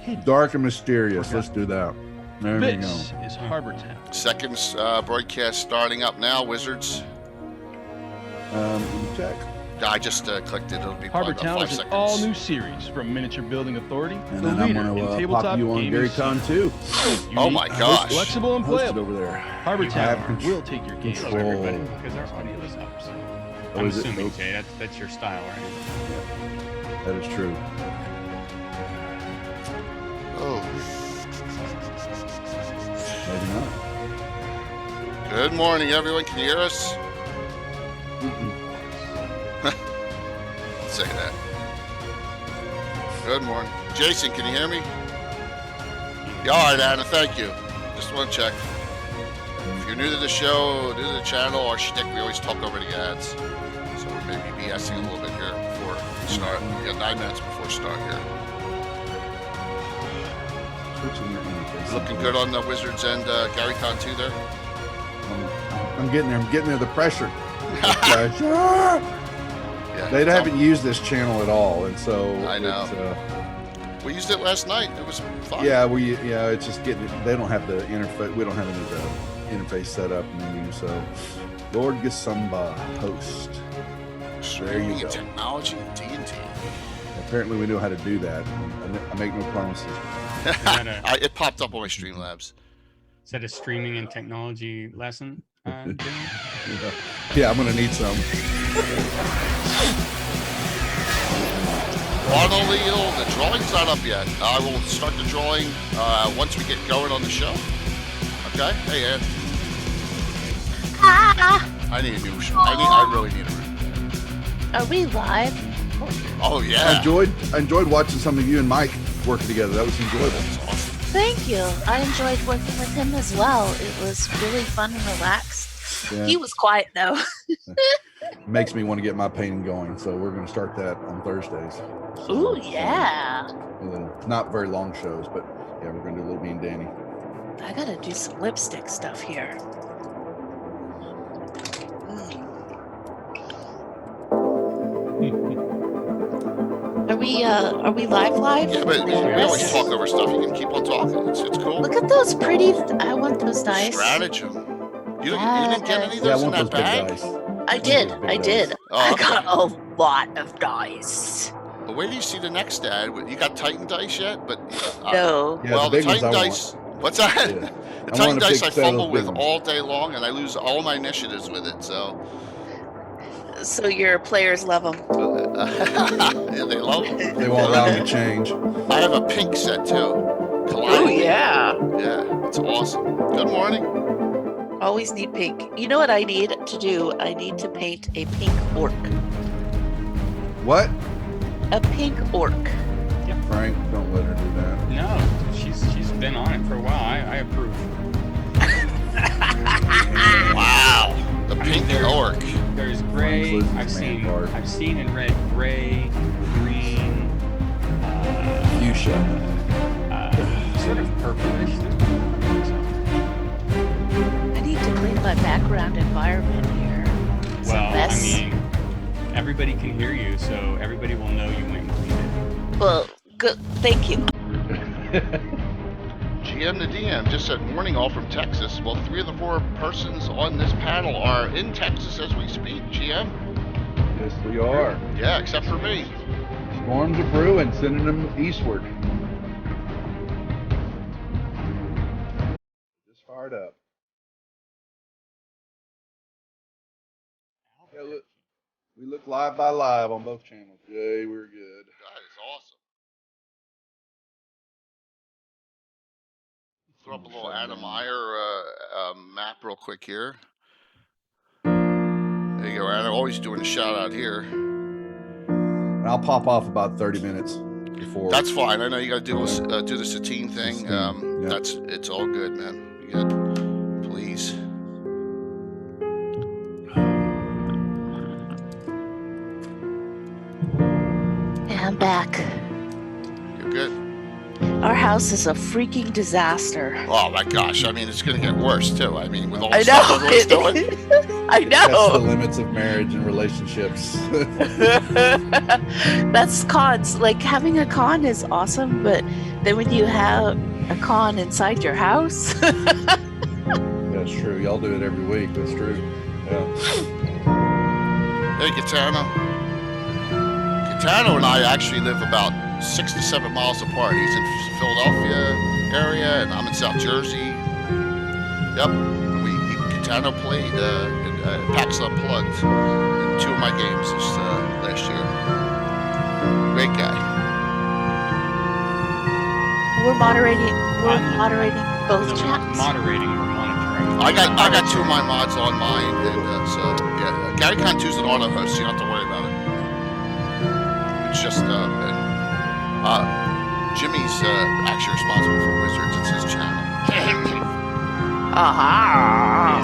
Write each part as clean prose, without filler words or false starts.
hidden. Dark and mysterious. Let's do that. There we go. This is Harbor Town. Second broadcast starting up now, Wizards. Check. I just clicked it. It'll be Harbor probably Town about 5 is an seconds. all-new series from Miniature Building Authority, And the then I'm leader going in to tabletop pop you on gaming GaryCon scene. too. Oh my Unique, gosh. Flexible and Hosted playable. over there. Harbor You have Town will take your game. control. Everybody, because our audio is up. So I'm is it? assuming, Jay, that's your style, right? That is true. Oh. Maybe not. Good morning, everyone. Can you hear us? Say that. Good morning. Jason, can you hear me? Yeah, all right, Anna, thank you. Just want to check. If you're new to the show, new to the channel, our shtick, we always talk over the ads. So we're maybe BSing a little bit here before we start. We got 9 minutes before start here. Looking good on the Wizards and GaryCon 2 there. I'm getting there. I'm getting there. The pressure. Yeah, They haven't used this channel at all, and so I know. It's, we used it last night. It was fun. yeah, it's just getting. They don't have the interface. We don't have any of the interface set up menu. So, Lord Gasumba host. There you go. Technology and D&D. Apparently, we know how to do that. I make no promises. It popped up on my Streamlabs. Is that a streaming and technology lesson? Yeah, I'm gonna need some. The drawing's not up yet. I will start the drawing once we get going on the show. Okay. Hey, Ed. I need a new. I really need a. Are we live? Oh yeah. I enjoyed watching some of you and Mike work together. That was enjoyable. That's awesome. Thank you. I enjoyed working with him as well. It was really fun and relaxed. Yeah. He was quiet though. Makes me want to get my painting going, so we're going to start that on Thursdays. Ooh, yeah. Not very long shows, but yeah, we're going to do a little me and Danny. I gotta do some lipstick stuff here. Are we live? Yeah, but we always talk over stuff. You can keep on talking. It's cool. Look at those pretty. I want those dice. Stratagem. You didn't get any of Yeah, I those in want those that big bag? dice. I did. I did. Oh, I okay. got a lot of dice. But where do you see the next ad? You got Titan dice yet? But No. Yeah, well, the the big ones Titan I dice. What's that? Yeah. The I want Titan a dice big I set of fumble those with big ones. all day long, and I lose all my initiatives with it. So So your players love them. yeah, they love them. They won't allow me to change. I have a pink set too. Oh yeah. Yeah, it's awesome. Good morning. Always need pink. You know what I need to do? I need to paint a pink orc. What? A pink orc. Frank, don't let her do that. No, she's been on it for a while. I approve. Wow, the I mean, pink there- orc. There's gray. Frank's I've Liz's main seen part. and read gray, green, Fuchsia. sort of purplish. I need to clean my background environment here. It's a Well, I mess. mean, everybody can hear you, so everybody will know you went and cleaned it. Well, good. Thank you. GM to DM just said morning all from Texas. Well, 3 of the 4 persons on this panel are in Texas as we speak, GM. Yes, we are. Yeah, except for me. Storms are brewing, sending them eastward. Just fired up. Yeah, look, we look live by live on both channels. Yay, we're good. That is awesome. Throw up a little Adam Meyer map real quick here. There you go, Adam. Always doing a shout out here. And I'll pop off about 30 minutes before. That's fine. I know you got to do the Satine thing. Yeah. It's all good, man. You good? Please. Yeah, I'm back. You're good. Our house is a freaking disaster. Oh my gosh! I mean, it's gonna get worse too. I mean, with all the I stuff everyone's doing. know. I That's the know. limits of marriage and relationships. That's cons. Like having a con is awesome, but then when you have a con inside your house, That's true. Y'all do it every week. That's true. Yeah. Hey, Catano. Catano and I actually live about 6 to 7 miles apart. He's in Philadelphia area, and I'm in South Jersey. Yep. Catano played PAX Unplugged in 2 of my games this last year. Great guy. we're moderating. We're I'm- moderating both So we're chats. moderating or monitoring. I got 2 of my mods on mine, and so yeah, GaryCon 2's an auto host, so you don't have to worry about it. It's just Jimmy's actually responsible for Wizards. It's his channel. Aha.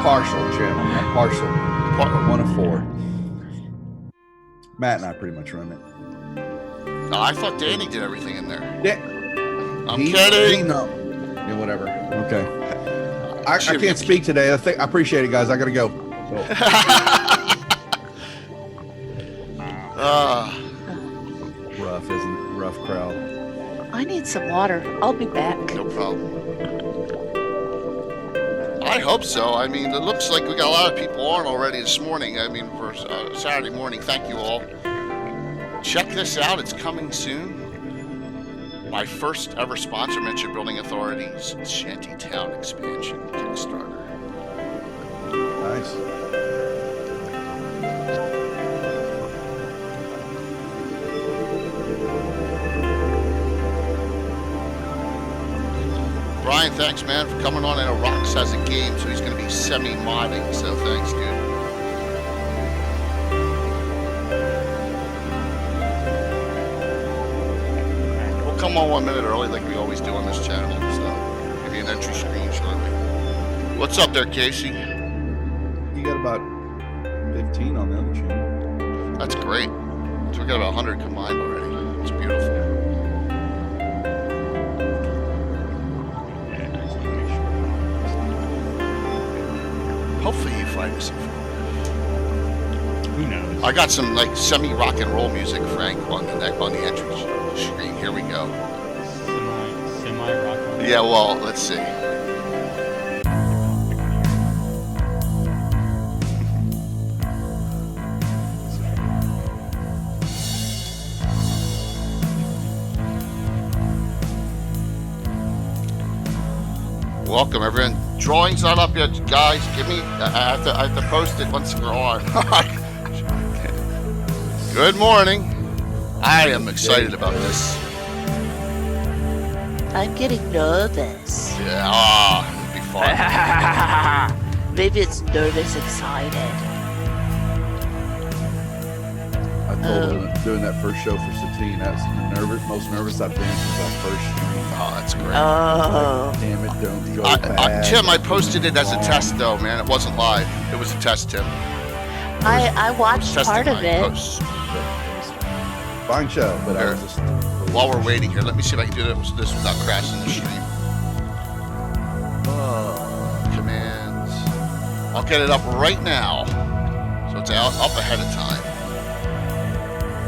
Partial channel. Not partial. 1 of 4. Matt and I pretty much run it. No, I thought Danny did everything in there. Yeah. I'm kidding. No. Yeah, whatever. Okay. I can't speak today. I appreciate it, guys. I gotta go. So, rough, isn't it? Rough crowd. I need some water. I'll be back. No problem. I hope so. I mean, it looks like we got a lot of people on already this morning. I mean, for Saturday morning. Thank you all. Check this out. It's coming soon. My first ever sponsor, Miniature Building Authority's Shantytown expansion Kickstarter. Nice. Brian, thanks, man, for coming on. I know Rox has a game, so he's going to be semi-modding, so thanks, dude. We'll come on 1 minute early like we always do on this channel, so give you an entry screen shortly. What's up there, Casey? You got about 15 on the other channel. That's great. So we got about 100 combined already. It's beautiful. Yeah, I just want to make sure. Hopefully you find us some. Who knows? I got some like semi-rock and roll music, Frank, on the entry screen. Here we go. Semi rock. Yeah, well, let's see. Welcome, everyone. Drawing's not up yet, guys. Give me. I have to post it once we're on. Good morning. I am excited about this. I'm getting nervous. Yeah, it'll be fun. Maybe it's nervous, excited. I told him doing that first show for Satine, that's the most nervous I've been since that first stream. Oh, that's great. Oh. Damn it, don't go bad. Tim, I posted it as a test, though, man. It wasn't live. It was a test, Tim. I watched Testing part of my it. posts. Fine show, but I was just... While we're waiting here, let me see if I can do this without crashing the stream. Commands. I'll get it up right now. So it's up ahead of time.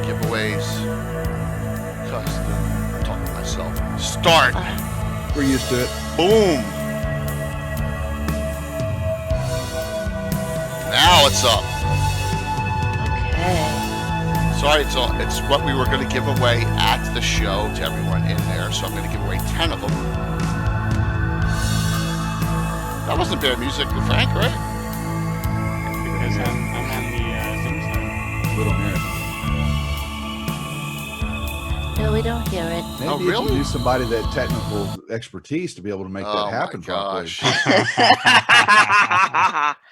Giveaways. Custom. I'm talking to myself. Start. We're used to it. Boom. Now it's up. Okay. Sorry, it's what we were going to give away at the show to everyone in there, so I'm going to give away 10 of them. That wasn't bad music with Frank, right? Because I'm on the Zoom side. We don't hear it. No, we don't hear it. Maybe Oh, if really? you use somebody that technical expertise to be able to make that happen my properly. gosh.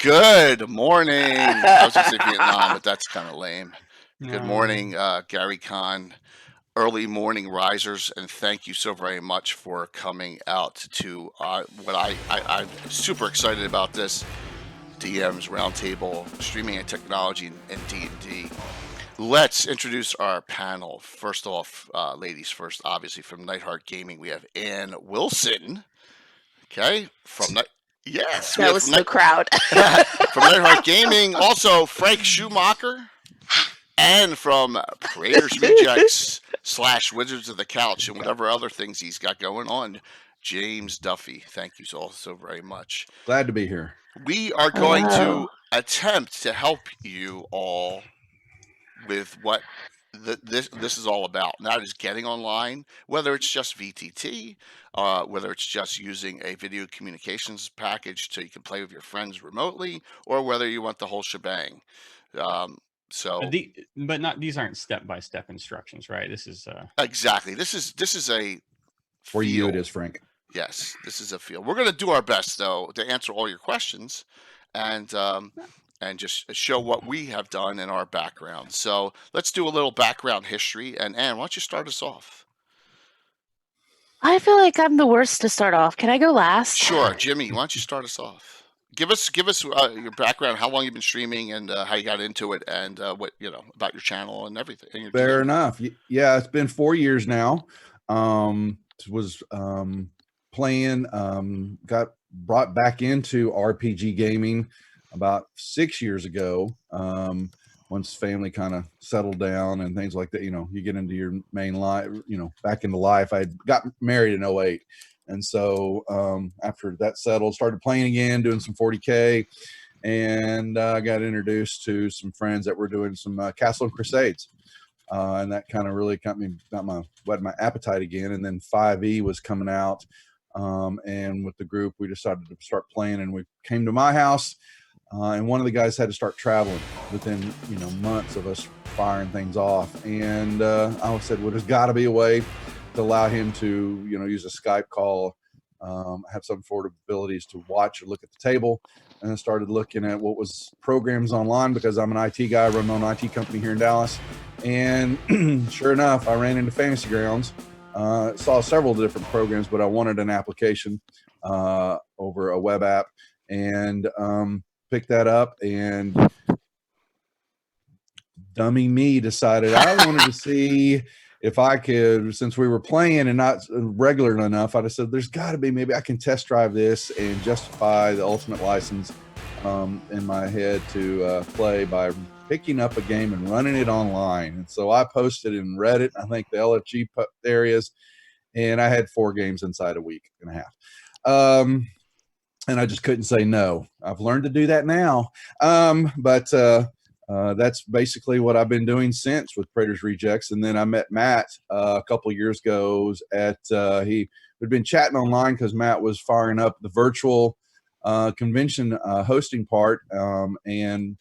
Good morning. I was going to say Vietnam, but that's kind of lame. Good No. morning, GaryCon, early morning risers, and thank you so very much for coming out to what I'm super excited about this DM's Roundtable, Streaming and Technology and D&D. Let's introduce our panel. First off, ladies first, obviously from Nightheart Gaming, we have Ann Wilson. Okay, from yes, we That have was the crowd. from Nightheart Gaming. Also, Frank Schumacher, and from Prater's Rejects / Wizards of the Couch and whatever other things he's got going on, James Duffy. Thank you all so very much. Glad to be here. We are going Hello. to attempt to help you all with what this is all about. And that is getting online, whether it's just VTT, whether it's just using a video communications package so you can play with your friends remotely, or whether you want the whole shebang. So These aren't step-by-step instructions, right? This is exactly, this is a For you, it feel. is, Frank. Yes, this is a feel. We're going to do our best, though, to answer all your questions and just show what we have done in our background. So let's do a little background history. And Ann, why don't you start us off? I feel like I'm the worst to start off. Can I go last? Sure, Jimmy. Why don't you start us off? Give us your background, how long you've been streaming, and how you got into it, and what about your channel and everything. And Fair enough. Yeah, it's been 4 years now. Was playing, got brought back into RPG gaming about 6 years ago. Once family kind of settled down and things like that, you get into your main life, back into life. I got married in 08. And so after that settled, started playing again, doing some 40K, and I got introduced to some friends that were doing some Castle and Crusades. And that kind of really whet my appetite again. And then 5e was coming out. And with the group, we decided to start playing, and we came to my house, and one of the guys had to start traveling within, months of us firing things off. And I said, well, there's got to be a way to allow him to, use a Skype call, have some sort of abilities to watch or look at the table. And I started looking at what was programs online, because I'm an IT guy, run my own IT company here in Dallas. And sure enough, I ran into Fantasy Grounds, saw several different programs, but I wanted an application over a web app, and picked that up, and dummy me decided I wanted to see if I could, since we were playing and not regular enough, I just said, there's got to be, maybe I can test drive this and justify the ultimate license in my head to play by picking up a game and running it online. And so I posted in Reddit, I think the LFG areas, and I had 4 games inside a week and a half. And I just couldn't say no. I've learned to do that now. But that's basically what I've been doing since with Prater's Rejects. And then I met Matt a couple of years ago we'd been chatting online because Matt was firing up the virtual convention hosting part. And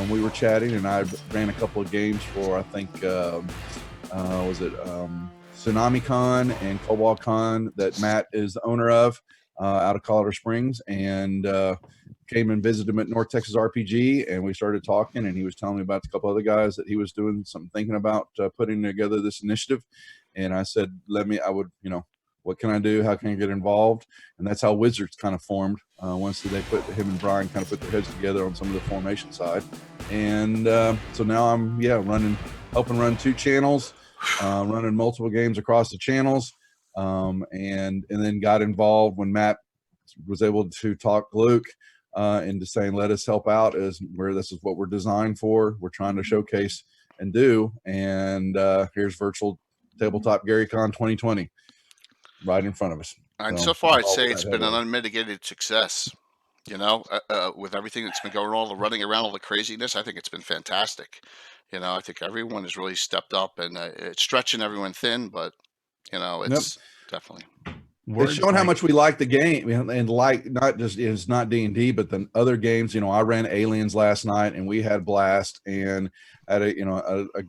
we were chatting, and I ran a couple of games for, I think, TsunamiCon and CobaltCon that Matt is the owner of out of Colorado Springs, and came and visited him at North Texas RPG, and we started talking, and he was telling me about a couple other guys that he was doing some thinking about putting together this initiative. And I said, what can I do? How can I get involved? And that's how Wizards kind of formed once him and Brian kind of put their heads together on some of the formation side. And so now I'm helping run 2 channels, running multiple games across the channels, and then got involved when Matt was able to talk Luke into saying, let us help out, this is what we're designed for. We're trying to showcase and do. And here's virtual tabletop GaryCon 2020 right in front of us. And so far, I'd say it's been an unmitigated success. With everything that's been going on, all the running around, all the craziness, I think it's been fantastic. I think everyone has really stepped up, and it's stretching everyone thin, but it's definitely. It's showing how much we like the game, and not just it's not D&D, but the other games. I ran Aliens last night, and we had a blast, and had a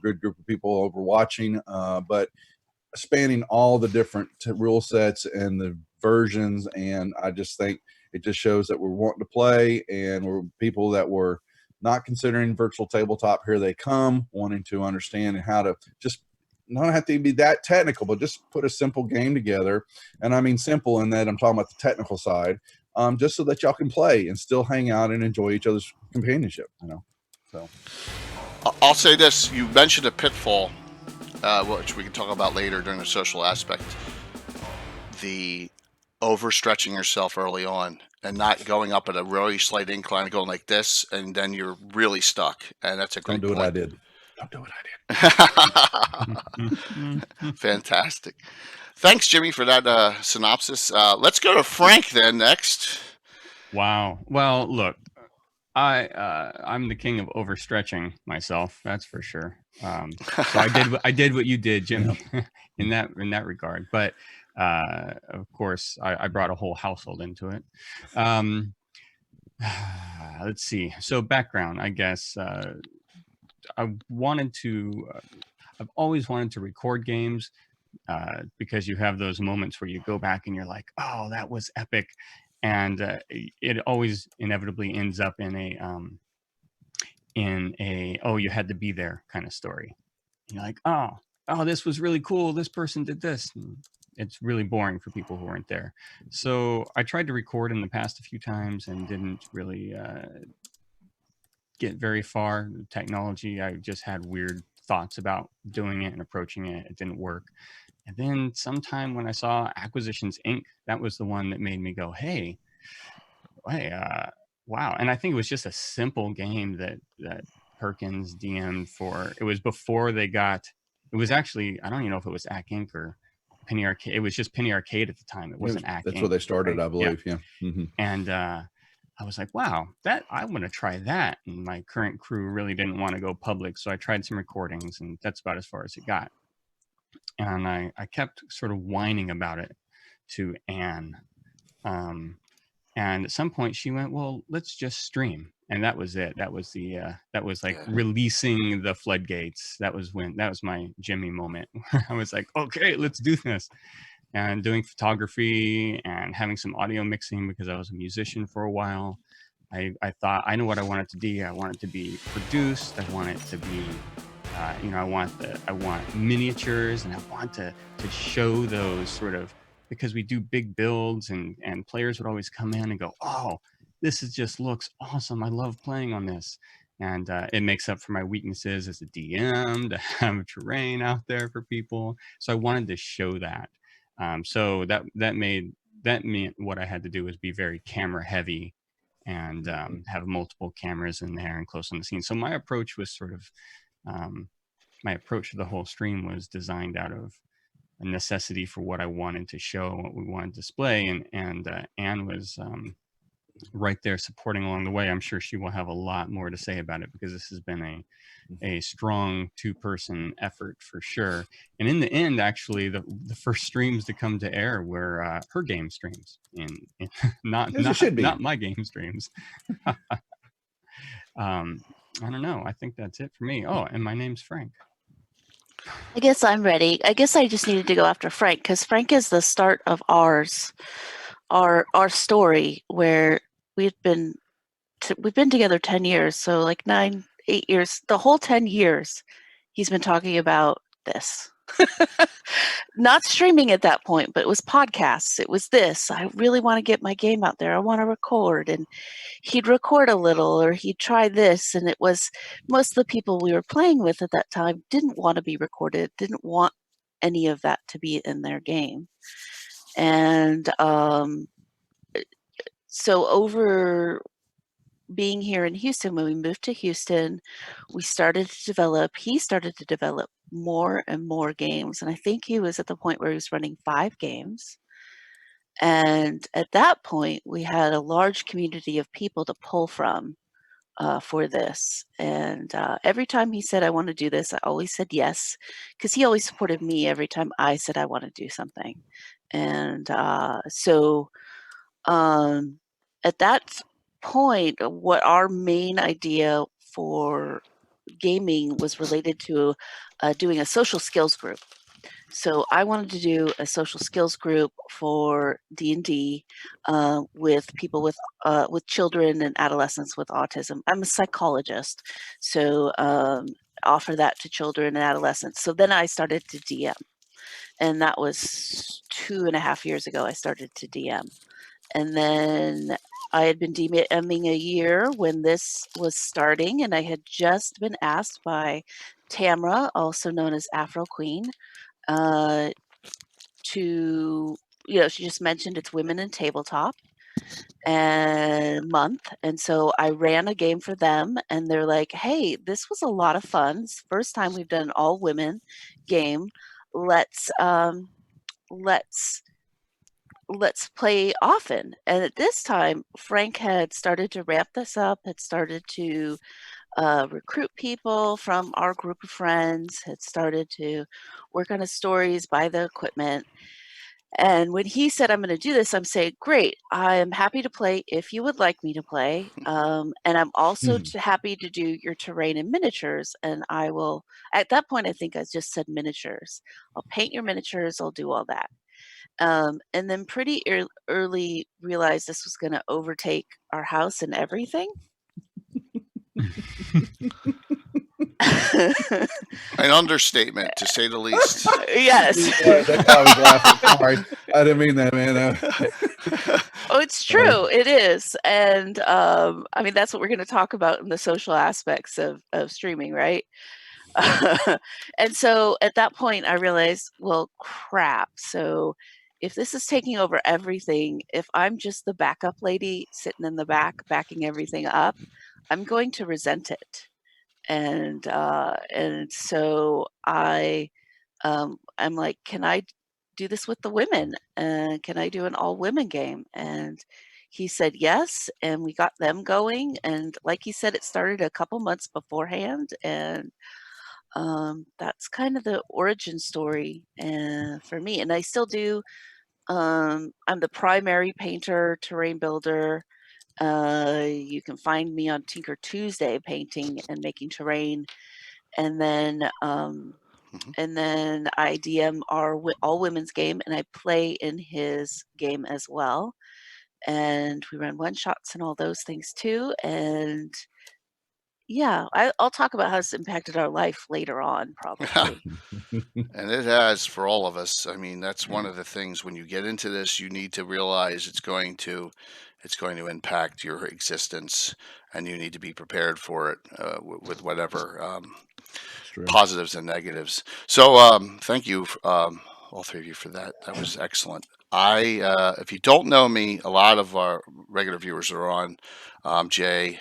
good group of people over watching, but spanning all the different rule sets and the versions. And I just think it just shows that we're wanting to play, and we're people that were not considering virtual tabletop. Here they come, wanting to understand and how to just not have to be that technical, but just put a simple game together. And I mean simple in that I'm talking about the technical side, just so that y'all can play and still hang out and enjoy each other's companionship. So I'll say this: you mentioned a pitfall, which we can talk about later during the social aspect. The overstretching yourself early on and not going up at a really slight incline and going like this, and then you're really stuck. And that's a great Don't do point. what I did. Don't do what I did. Fantastic. Thanks, Jimmy, for that synopsis. Let's go to Frank then next. Wow. Well, look, I'm the king of overstretching myself. That's for sure. So I did what you did, Jimmy, in that regard. But of course, I brought a whole household into it. Let's see. So background, I guess. I've always wanted to record games because you have those moments where you go back and you're like, oh, that was epic. And it always inevitably ends up in a oh, you had to be there kind of story. You're like, oh, this was really cool. This person did this. And it's really boring for people who weren't there. So I tried to record in the past a few times and didn't really get very far. Technology, I just had weird thoughts about doing it and approaching it. It didn't work. And then sometime when I saw Acquisitions Inc., that was the one that made me go, hey, wow. And I think it was just a simple game that Perkins DM'd for. It was before it was actually, I don't even know if it was AC Inc. or Penny Arcade. It was just Penny Arcade at the time. It wasn't AC Inc. That's where they started, right? I believe. Yeah. Mm-hmm. And I was like, wow, I want to try that. And my current crew really didn't want to go public. So I tried some recordings, and that's about as far as it got. And I kept sort of whining about it to Anne. And at some point she went, well, let's just stream. And that was it. That was releasing the floodgates. That was my Jimmy moment where I was like, okay, let's do this. And doing photography and having some audio mixing because I was a musician for a while. I thought, I know what I want it to be. I want it to be produced. I want it to be, I want miniatures, and I want to show those sort of, because we do big builds and players would always come in and go, oh, this just looks awesome. I love playing on this. And it makes up for my weaknesses as a DM to have terrain out there for people. So I wanted to show that. So that meant what I had to do was be very camera heavy and have multiple cameras in there and close on the scene. So my approach was sort of, my approach to the whole stream was designed out of a necessity for what I wanted to show, what we wanted to display. And Anne was right there supporting along the way. I'm sure she will have a lot more to say about it because this has been a strong two-person effort for sure. And in the end, actually, the first streams to come to air were her game streams, not my game streams. I don't know. I think that's it for me. Oh, and my name's Frank. I guess I'm ready. I guess I just needed to go after Frank because Frank is the start of our story where we've been together 10 years. So like 8 years, the whole 10 years, he's been talking about this. Not streaming at that point, but it was podcasts. It was this. I really want to get my game out there. I want to record. And he'd record a little or he'd try this. And it was most of the people we were playing with at that time didn't want to be recorded, didn't want any of that to be in their game. And so over being here in Houston, when we moved to Houston, he started to develop more and more games. And I think he was at the point where he was running 5 games. And at that point, we had a large community of people to pull from for this. And every time he said, I want to do this, I always said yes, because he always supported me every time I said I want to do something. And so at that point, what our main idea for gaming was related to doing a social skills group. So I wanted to do a social skills group for D&D with people with children and adolescents with autism. I'm a psychologist, so offer that to children and adolescents. So then I started to DM, and that was 2.5 years ago. I started to DM, and then I had been DMing a year when this was starting, and I had just been asked by Tamra, also known as Afro Queen, to, she just mentioned it's Women in Tabletop and month. And so I ran a game for them, and they're like, hey, this was a lot of fun. It's the first time we've done an all women game. Let's play often. And at this time, Frank had started to ramp this up, had started to recruit people from our group of friends, had started to work on his stories, buy the equipment. And when he said, I'm going to do this, I'm saying, great, I am happy to play if you would like me to play. And I'm also happy to do your terrain and miniatures. And I will, at that point, I think I just said miniatures. I'll paint your miniatures, I'll do all that. And then pretty early realized this was going to overtake our house and everything. An understatement, to say the least. Yes. That's how I was laughing. Sorry, I didn't mean that, man. Oh, it's true. It is. And I mean, that's what we're going to talk about in the social aspects of streaming, right? And so at that point, I realized, well, crap. So if this is taking over everything, if I'm just the backup lady sitting in the back, backing everything up, I'm going to resent it. And so I'm like, can I do this with the women? Can I do an all women game? And he said yes, and we got them going. And like he said, it started a couple months beforehand, and that's kind of the origin story for me. And I still do. I'm the primary painter, terrain builder. You can find me on Tinker Tuesday painting and making terrain, and then I DM our all women's game, and I play in his game as well. And we run one shots and all those things too. And yeah, I'll talk about how it's impacted our life later on, probably. And it has for all of us. I mean, that's one of the things when you get into this, you need to realize it's going to impact your existence, and you need to be prepared for it with whatever positives and negatives. So thank you, all three of you, for that. That was excellent. If you don't know me, a lot of our regular viewers are on. Jay.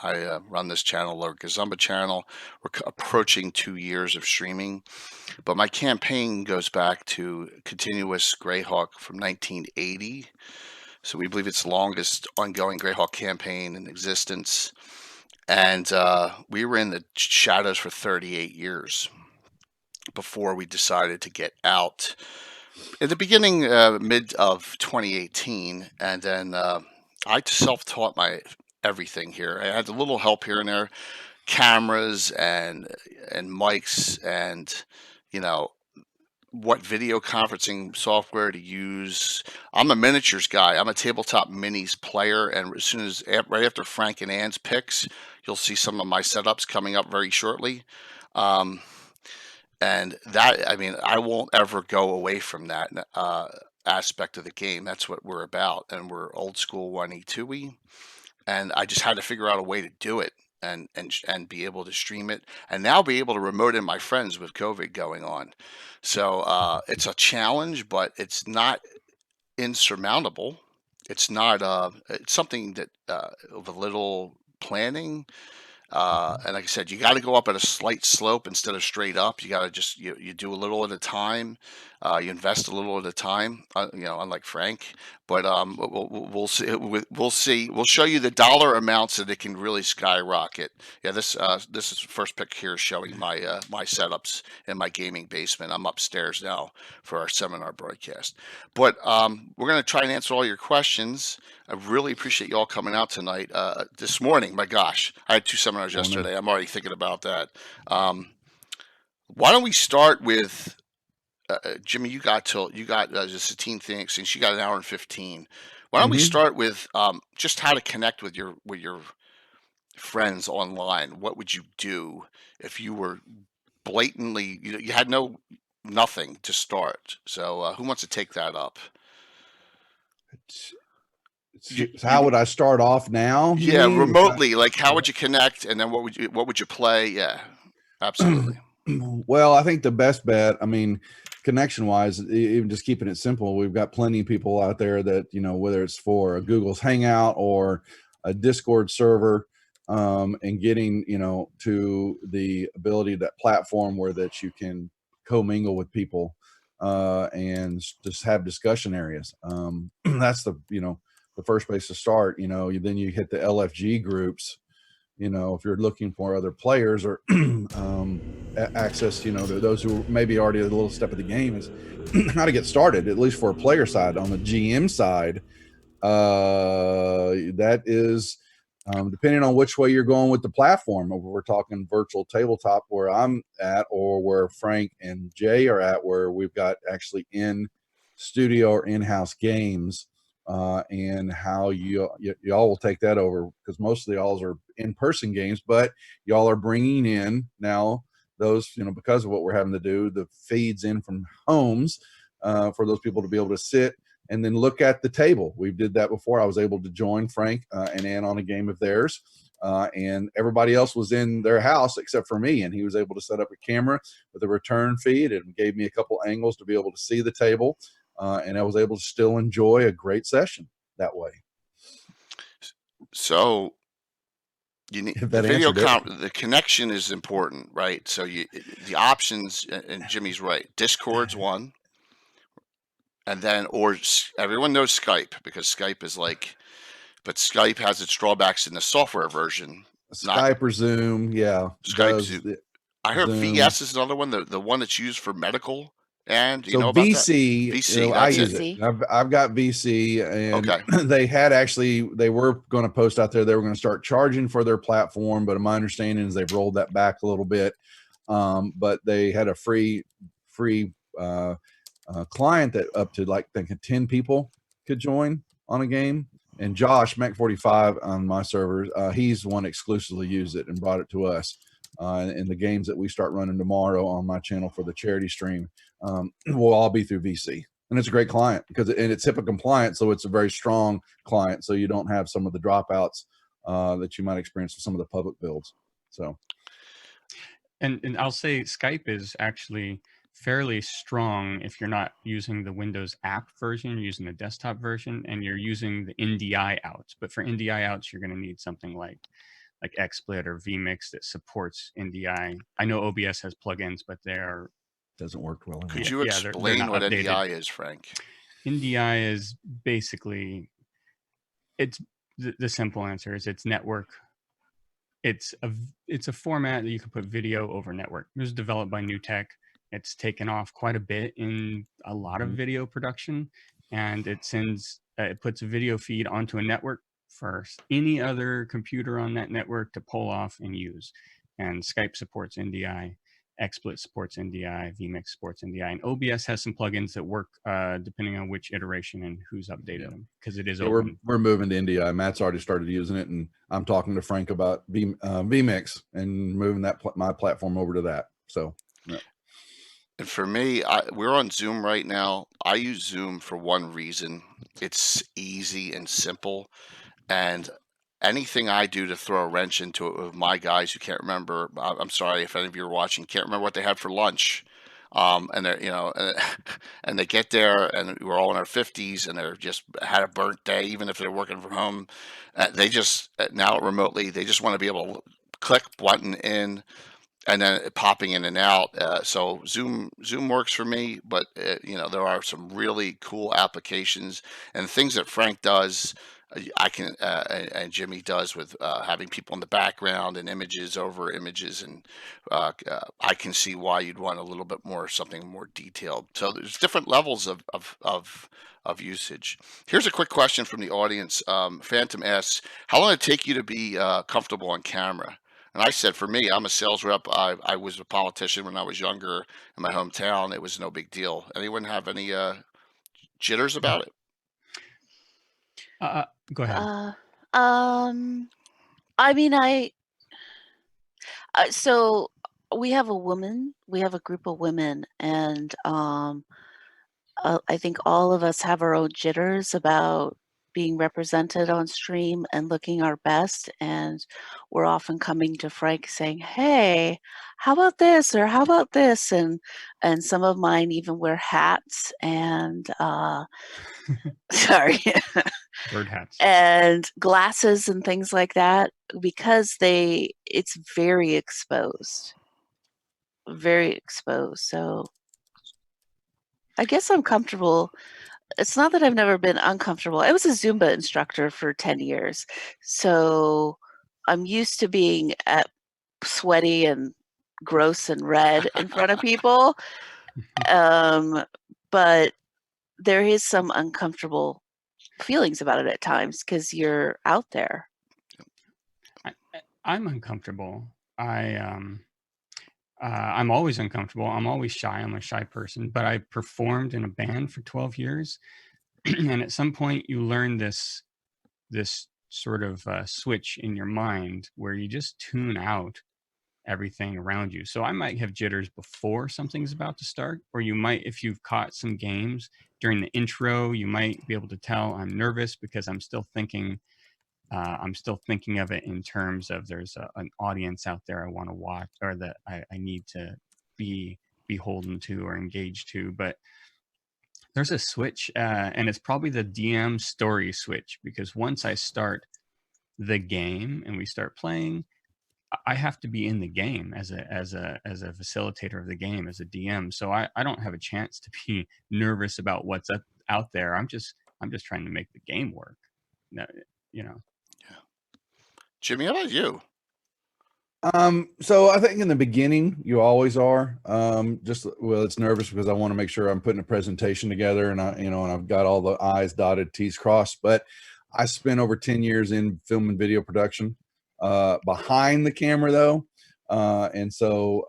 I run this channel, the Gazumba channel. We're approaching 2 years of streaming, but my campaign goes back to continuous Greyhawk from 1980. So we believe it's the longest ongoing Greyhawk campaign in existence. And we were in the shadows for 38 years before we decided to get out. At the beginning, mid of 2018, and then I self-taught my everything here. I had a little help here and there, cameras and mics, and what video conferencing software to use. I'm a miniatures guy. I'm a tabletop minis player, and as soon as right after Frank and Ann's picks, you'll see some of my setups coming up very shortly. And that, I mean, I won't ever go away from that aspect of the game. That's what we're about, and we're old school 1E, 2E. And I just had to figure out a way to do it and be able to stream it, and now be able to remote in my friends with COVID going on. So it's a challenge, but it's not insurmountable. It's not. It's something that with a little planning. And like I said, you got to go up at a slight slope instead of straight up. You got to just you do a little at a time. You invest a little at a time. Unlike Frank. But we'll see. We'll see. We'll show you the dollar amounts that it can really skyrocket. Yeah, this is first pick here showing my my setups in my gaming basement. I'm upstairs now for our seminar broadcast. But we're going to try and answer all your questions. I really appreciate you all coming out tonight. This morning, my gosh, I had 2 seminars yesterday. I'm already thinking about that. Why don't we start with Jimmy? You got the Satine thing since you got an hour and 15. Why don't we start with just how to connect with your friends online? What would you do if you were blatantly you had nothing to start? So who wants to take that up? How would I start off now? you Yeah, mean? remotely. Like, how would you connect, and then what would you play? Yeah, absolutely. Well, I think the best bet, I mean, connection wise, even just keeping it simple, we've got plenty of people out there that, whether it's for a Google's Hangout or a Discord server, and getting, to the ability of that platform where that you can commingle with people, and just have discussion areas. That's the first place to start. Then you hit the LFG groups, if you're looking for other players or access, to those who maybe already a little step of the game, is how to get started, at least for a player side. On the GM side, that is, depending on which way you're going with the platform. If we're talking virtual tabletop where I'm at, or where Frank and Jay are at, where we've got actually in studio or in-house games, and how y'all will take that over, because most of y'all are in-person games, but y'all are bringing in now those, because of what we're having to do, the feeds in from homes, for those people to be able to sit and then look at the table. We did that before. I was able to join Frank and Ann on a game of theirs, and everybody else was in their house except for me, and he was able to set up a camera with a return feed and gave me a couple angles to be able to see the table, and I was able to still enjoy a great session that way. So you need If the that video answered it. the connection is important, right? So the options, and Jimmy's right. Discord's one, and then everyone knows Skype, because Skype is like, but Skype has its drawbacks in the software version. Skype or Zoom, yeah. Skype, Zoom. I heard Zoom. VS is another one, the one that's used for medical. And do you So know about VC, that? VC, I that's use it. it. I've got VC, and Okay. they were going to post out there. They were going to start charging for their platform, but my understanding is they've rolled that back a little bit. But they had a free client that up to, like, I think 10 people could join on a game. And Josh Mac45 on my servers, he's the one exclusively used it and brought it to us. And the games that we start running tomorrow on my channel for the charity stream, will all be through VC. And it's a great client and it's HIPAA compliant, so it's a very strong client. So you don't have some of the dropouts that you might experience with some of the public builds. So, and I'll say Skype is actually fairly strong if you're not using the Windows app version, you're using the desktop version, and you're using the NDI outs. But for NDI outs, you're going to need something like XSplit or vMix that supports NDI. I know OBS has plugins, but they're doesn't work well. Could you explain what updated. NDI is, Frank? NDI is basically, it's the simple answer is it's network. It's a format that you can put video over network. It was developed by New Tech. It's taken off quite a bit in a lot of video production, and it puts a video feed onto a network for any other computer on that network to pull off and use. And Skype supports NDI, XSplit supports NDI, vMix supports NDI, and OBS has some plugins that work depending on which iteration and who's updated them, because it is open. We're moving to NDI. Matt's already started using it, and I'm talking to Frank about vMix and moving my platform over to that. So, yeah. And for me, we're on Zoom right now. I use Zoom for one reason. It's easy and simple. And anything I do to throw a wrench into it with my guys who can't remember, I'm sorry if any of you are watching, can't remember what they had for lunch. And they're, and they get there and we're all in our 50s and they're just had a burnt day, even if they're working from home. They just, now remotely, they just want to be able to click button in and then popping in and out. So Zoom works for me, but there are some really cool applications and things that Frank does. I can and Jimmy does with having people in the background and images over images, and I can see why you'd want a little bit more, something more detailed. So there's different levels of usage. Here's a quick question from the audience. Phantom asks, how long did it take you to be comfortable on camera? And I said, for me, I'm a sales rep. I was a politician when I was younger in my hometown. It was no big deal. Anyone have any jitters about it? Go ahead. I mean, so we have a group of women, and I think all of us have our own jitters about being represented on stream and looking our best. And we're often coming to Frank saying, "Hey, how about this?" or "How about this?" And some of mine even wear hats and sorry, Bird hats. and glasses and things like that, because it's very exposed. Very exposed. So I guess I'm comfortable. It's not that I've never been uncomfortable. I was a Zumba instructor for 10 years. So I'm used to being sweaty and gross and red in front of people. But there is some uncomfortable feelings about it at times because you're out there. I'm uncomfortable. I'm always uncomfortable. I'm always shy. I'm a shy person, but I performed in a band for 12 years. And at some point you learn this sort of switch in your mind where you just tune out everything around you. So I might have jitters before something's about to start, or you might, if you've caught some games during the intro, you might be able to tell I'm nervous because I'm still thinking of it in terms of there's an audience out there I want to watch, or that I need to be beholden to or engaged to. But there's a switch, and it's probably the DM story switch, because once I start the game and we start playing, I have to be in the game as a facilitator of the game, as a DM. So I don't have a chance to be nervous about what's out there. I'm just trying to make the game work. You know. Jimmy, how about you? So I think in the beginning you always are, it's nervous because I want to make sure I'm putting a presentation together and and I've got all the I's dotted, T's crossed. But I spent over 10 years in film and video production, behind the camera though. And so,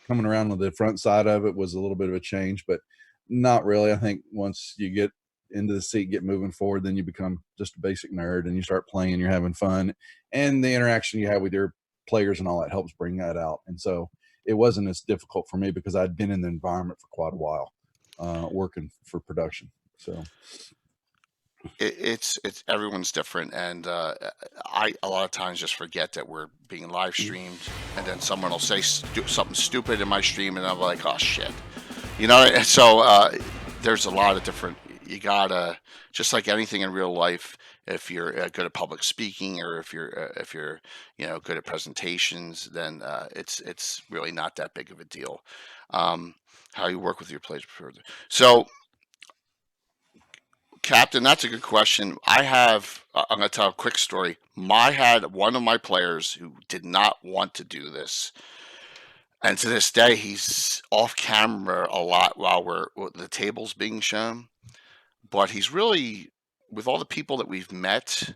coming around with the front side of it was a little bit of a change, but not really. I think once you get into the seat, get moving forward, then you become just a basic nerd and you start playing, you're having fun, and the interaction you have with your players and all that helps bring that out. And so it wasn't as difficult for me because I'd been in the environment for quite a while, working for production. So it's everyone's different, and I a lot of times just forget that we're being live streamed, and then someone will say something stupid in my stream, and I'm like, oh shit, And so there's a lot of different. You gotta, just like anything in real life, if you're good at public speaking, or if you're good at presentations, then it's really not that big of a deal. How you work with your players further. So, Captain, that's a good question. I'm going to tell a quick story. I had one of my players who did not want to do this, and to this day, he's off camera a lot while the table's being shown. But he's really, with all the people that we've met,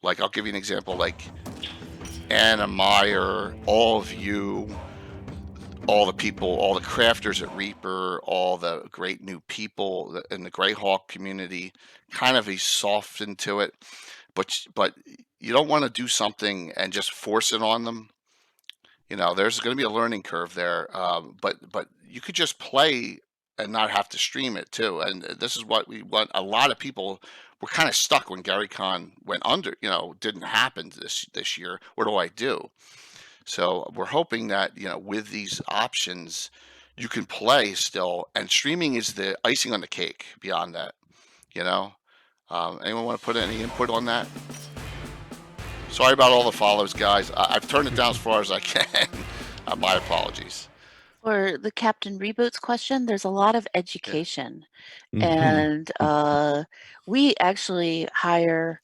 like I'll give you an example, like Anna Meyer, all of you, all the people, all the crafters at Reaper, all the great new people in the Greyhawk community, kind of he's softened to it, but you don't want to do something and just force it on them. There's going to be a learning curve there, but you could just play and not have to stream it too. And this is what we want. A lot of people were kind of stuck when GaryCon went under. Didn't happen this year. What do I do? So we're hoping that with these options, you can play still, and streaming is the icing on the cake. Beyond that, anyone want to put any input on that? Sorry about all the follows, guys. I've turned it down as far as I can. My apologies. For the Captain Reboots question, there's a lot of education. Mhm. And we actually hire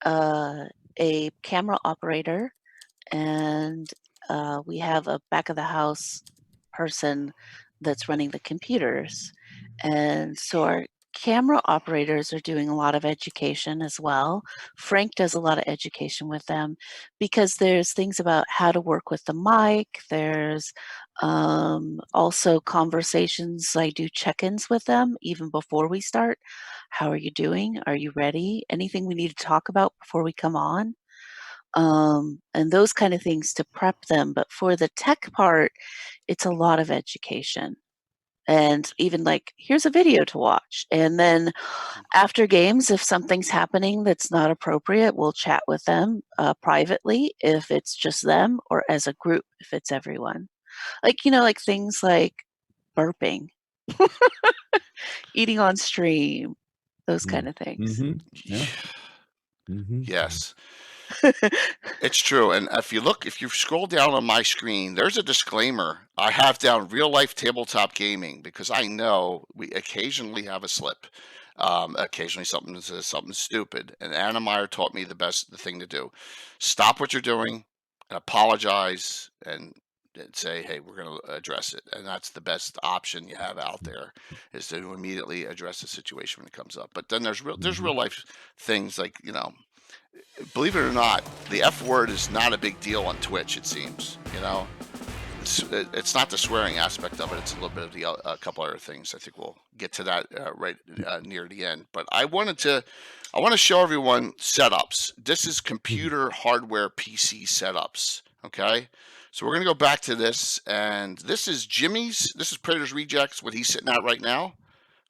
a camera operator, and we have a back of the house person that's running the computers. And so our camera operators are doing a lot of education as well. Frank does a lot of education with them, because there's things about how to work with the mic. There's also conversations. I do check-ins with them even before we start. How are you doing? Are you ready? Anything we need to talk about before we come on? And those kind of things to prep them. But for the tech part, it's a lot of education. and even like, here's a video to watch. And then after games, if something's happening that's not appropriate, we'll chat with them privately if it's just them, or as a group if it's everyone. Like, like things like burping, eating on stream, those kind of things. Mm-hmm. Yeah. Mm-hmm. Yes, it's true. And if you scroll down on my screen, there's a disclaimer. I have down real life tabletop gaming because I know we occasionally have a slip. Occasionally something stupid. And Anna Meyer taught me the thing to do. Stop what you're doing and apologize and say, hey, we're going to address it. And that's the best option you have out there, is to immediately address the situation when it comes up. But then there's real life things like, believe it or not, the F word is not a big deal on Twitch, it seems. It's not the swearing aspect of it. It's a little bit of a couple other things. I think we'll get to that right near the end. But I want to show everyone setups. This is computer hardware PC setups. Okay, so we're gonna go back to this, and this is Jimmy's. This is Predator's Rejects. What he's sitting at right now.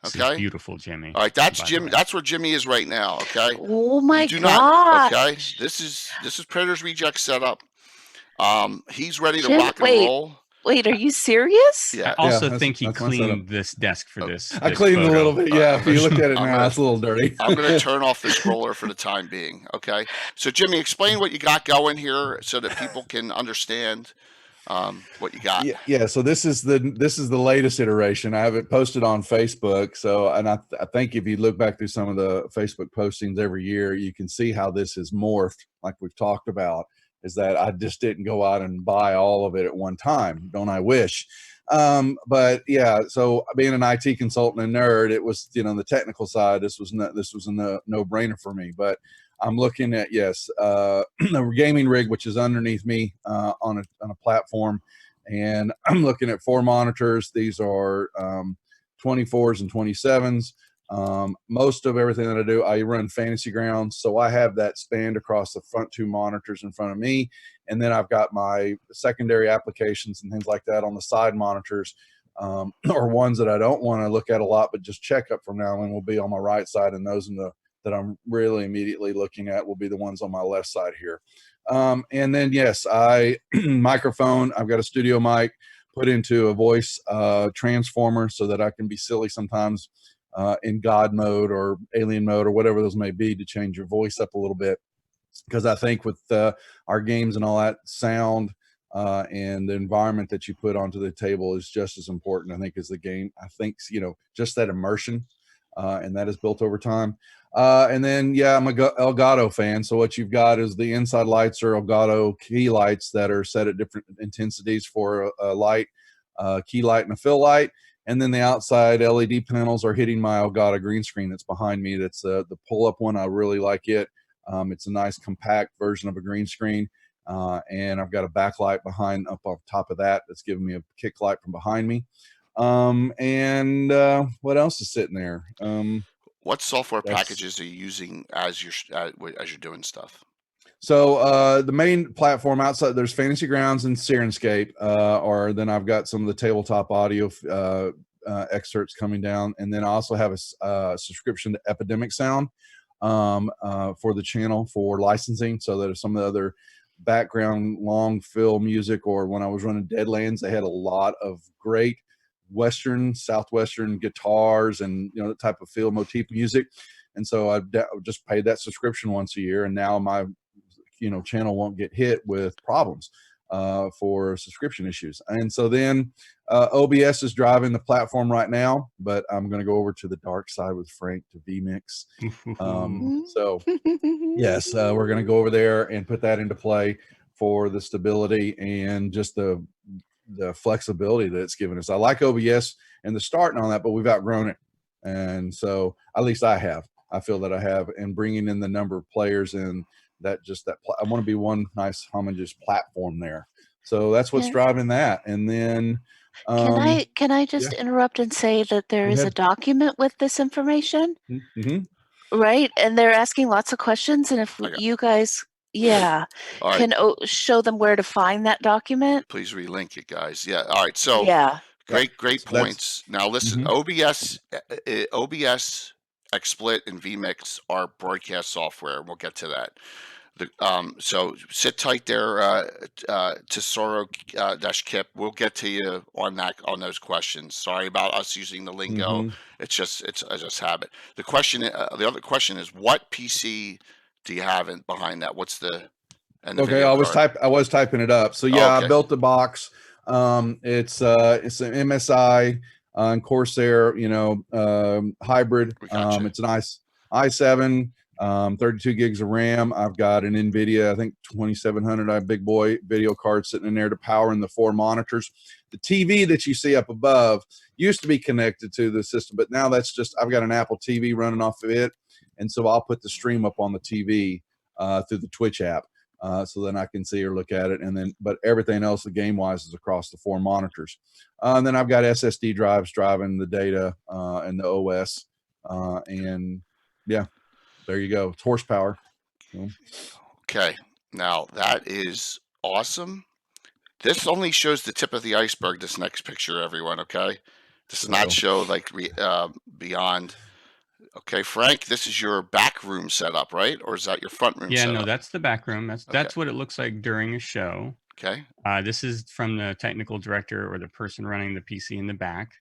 Okay, beautiful, Jimmy. All right, that's Jimmy. That's where Jimmy is right now. Okay. Oh my god. Okay, this is Predator's Rejects setup. He's ready to rock and roll. Wait, are you serious? Yeah. I also think he cleaned this desk for this. I cleaned a little bit. Yeah, if you look at it now, it's a little dirty. I'm going to turn off the scroller for the time being. Okay. So Jimmy, explain what you got going here so that people can understand what you got. Yeah. So this is the latest iteration. I have it posted on Facebook. So, and I think if you look back through some of the Facebook postings every year, you can see how this is morphed, like we've talked about. Is that I just didn't go out and buy all of it at one time. Don't I wish? But yeah, so being an IT consultant and nerd, it was, the technical side, this was a no brainer for me. But I'm looking at, a gaming rig, which is underneath me on a platform. And I'm looking at 4 monitors. These are 24s and 27s. Most of everything that I do, I run Fantasy Grounds. So I have that spanned across the front 2 monitors in front of me. And then I've got my secondary applications and things like that on the side monitors, or ones that I don't want to look at a lot, but just check up from now on will be on my right side. And those that I'm really immediately looking at will be the ones on my left side here. And then, microphone, I've got a studio mic put into a voice transformer so that I can be silly sometimes in God mode or alien mode or whatever those may be, to change your voice up a little bit. Because I think with our games and all that, sound and the environment that you put onto the table is just as important, I think, as the game. I think, just that immersion, and that is built over time. And then, I'm a Elgato fan. So what you've got is the inside lights are Elgato key lights that are set at different intensities for a light, key light and a fill light. And then the outside LED panels are hitting my Elgato green screen that's behind me. That's the pull-up one. I really like it. It's a nice compact version of a green screen. And I've got a backlight up on top of that that's giving me a kick light from behind me. And what else is sitting there? What software packages are you using as you're doing stuff? So the main platform outside, there's Fantasy Grounds and Sirenscape, or then I've got some of the tabletop audio excerpts coming down, and then I also have a subscription to Epidemic Sound for the channel for licensing, so that if some of the other background long fill music, or when I was running Deadlands, they had a lot of great Western, Southwestern guitars and that type of fill motif music, and so I just paid that subscription once a year, and now my channel won't get hit with problems for subscription issues. And so then OBS is driving the platform right now, but I'm going to go over to the dark side with Frank to vMix. So yes, we're going to go over there and put that into play for the stability and just the flexibility that it's given us. I like OBS and the start and all that, but we've outgrown it. And so at least I feel that I have, and bringing in the number of players and I want to be one nice homogeneous platform there. So that's what's driving that. And then can I just interrupt and say that there is a document with this information, right? And they're asking lots of questions, and if you guys can show them where to find that document, please relink it, guys. Yeah. All right. So Great So that's points. Now listen, OBS, XSplit, and vMix are broadcast software. We'll get to that. So sit tight there, Tesoro Kip. We'll get to you on those questions. Sorry about us using the lingo. It's just habit. The other question is, what PC do you have behind that? What's the okay. video I was card? typing it up. So yeah, I built the box. It's an MSI and Corsair, hybrid. We got you. It's an i7, 32 gigs of RAM. I've got an NVIDIA, I think 2700, I have big boy video card sitting in there to power in the 4 monitors. The TV that you see up above used to be connected to the system, but now that's just, I've got an Apple TV running off of it. And so I'll put the stream up on the TV through the Twitch app. So then I can see or look at it, but everything else, the game wise, is across the 4 monitors. And then I've got SSD drives driving the data and the OS, and yeah, there you go. It's horsepower. Okay, now that is awesome. This only shows the tip of the iceberg. This next picture, everyone. Okay, this does not show like beyond. Okay, Frank, this is your back room setup, right? Or is that your front room setup? No, that's the back room. That's what it looks like during a show. Okay. This is from the technical director or the person running the PC in the back.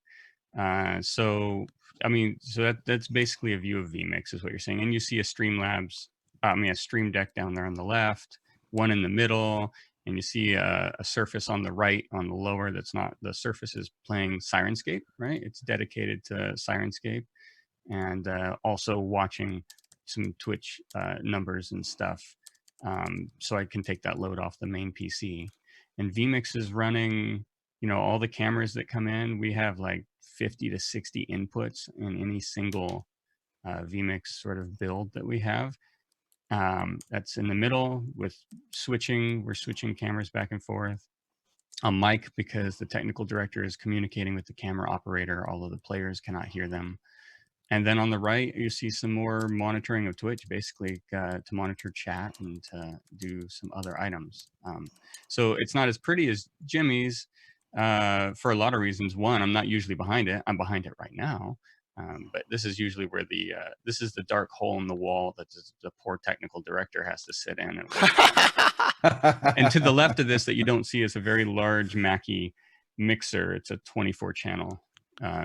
So that's basically a view of vMix is what you're saying. And you see a a Stream Deck down there on the left, one in the middle, and you see a Surface on the right, on the lower. That's not, the Surface is playing Sirenscape, right? It's dedicated to Sirenscape. And also watching some Twitch numbers and stuff, so I can take that load off the main PC. And vMix is running, all the cameras that come in. We have like 50 to 60 inputs in any single vMix sort of build that we have. That's in the middle with switching. We're switching cameras back and forth. A mic, because the technical director is communicating with the camera operator, although the players cannot hear them. And then on the right, you see some more monitoring of Twitch, basically to monitor chat and to do some other items. So it's not as pretty as Jimmy's for a lot of reasons. One, I'm not usually behind it. I'm behind it right now. But this is usually where this is the dark hole in the wall that the poor technical director has to sit in. And to the left of this that you don't see is a very large Mackie mixer. It's a 24 channel.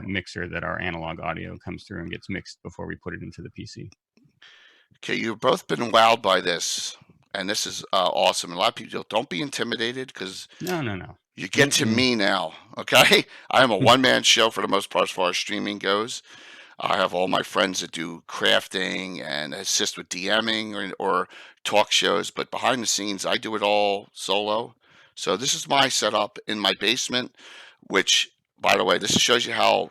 Mixer that our analog audio comes through and gets mixed before we put it into the PC. Okay, you've both been wowed by this, and this is awesome. A lot of people don't be intimidated because no, you get to me now. Okay, I am a one-man show for the most part as far as streaming goes. I have all my friends that do crafting and assist with DMing or talk shows, but behind the scenes, I do it all solo. So this is my setup in my basement, which, by the way, this shows you how